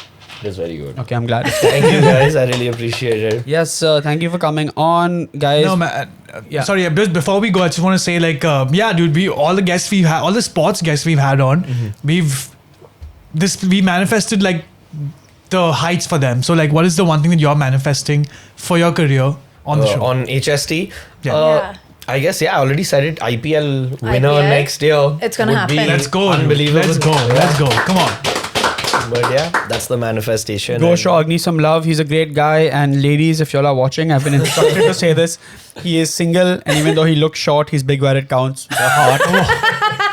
That's very good. Okay, I'm glad. Thank you guys. I really appreciate it. Yes, thank you for coming on, guys. No, man. Yeah. Sorry, just before we go, I just want to say, like, yeah, dude, all the guests we've had, all the sports guests we've had on, we manifested like the heights for them. So, like, what is the one thing that you're manifesting for your career on the show? On HST. Yeah. Yeah. I guess, yeah, I already said it. IPL winner IPL? next year. It's gonna would be happen. Let's go. dude. Unbelievable. Let's go. Yeah. Let's go. Come on. But yeah, that's the manifestation. Go and- show Agni some love. He's a great guy. And ladies, if y'all are watching, I've been instructed to say this. He is single, and even though he looks short, he's big where it counts. The heart.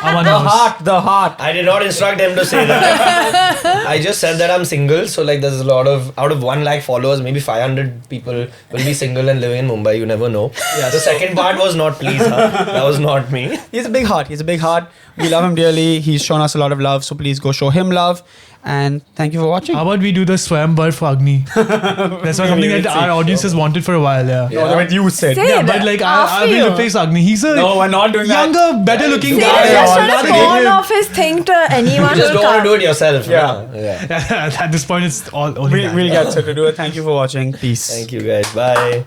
Aman The knows. heart. The heart. I did not instruct him to say that. I just said that I'm single. So like there's a lot of, out of 1 lakh followers, maybe 500 people will be single and living in Mumbai. You never know. Yeah, The second part was not please. Huh? That was not me. He's a big heart. He's a big heart. We love him dearly. He's shown us a lot of love. So please go show him love. And thank you for watching. How about we do the Swayamvar for Agni? That's something that our audience has wanted for a while. Yeah. No, what you said. Say Yeah, but that. like I After will you. replace Agni. He's a No, we're not doing that. younger, better looking See, guy. he's just Yeah, trying to yeah. pawn off his thing to anyone You just who'll don't want to come. do it yourself. Yeah. No? Yeah. At this point, it's all only that. We'll get to do it. Thank you for watching. Peace. Thank you guys. Bye.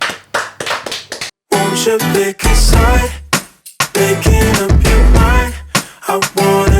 Won't you pick a side? Making up your mind. I want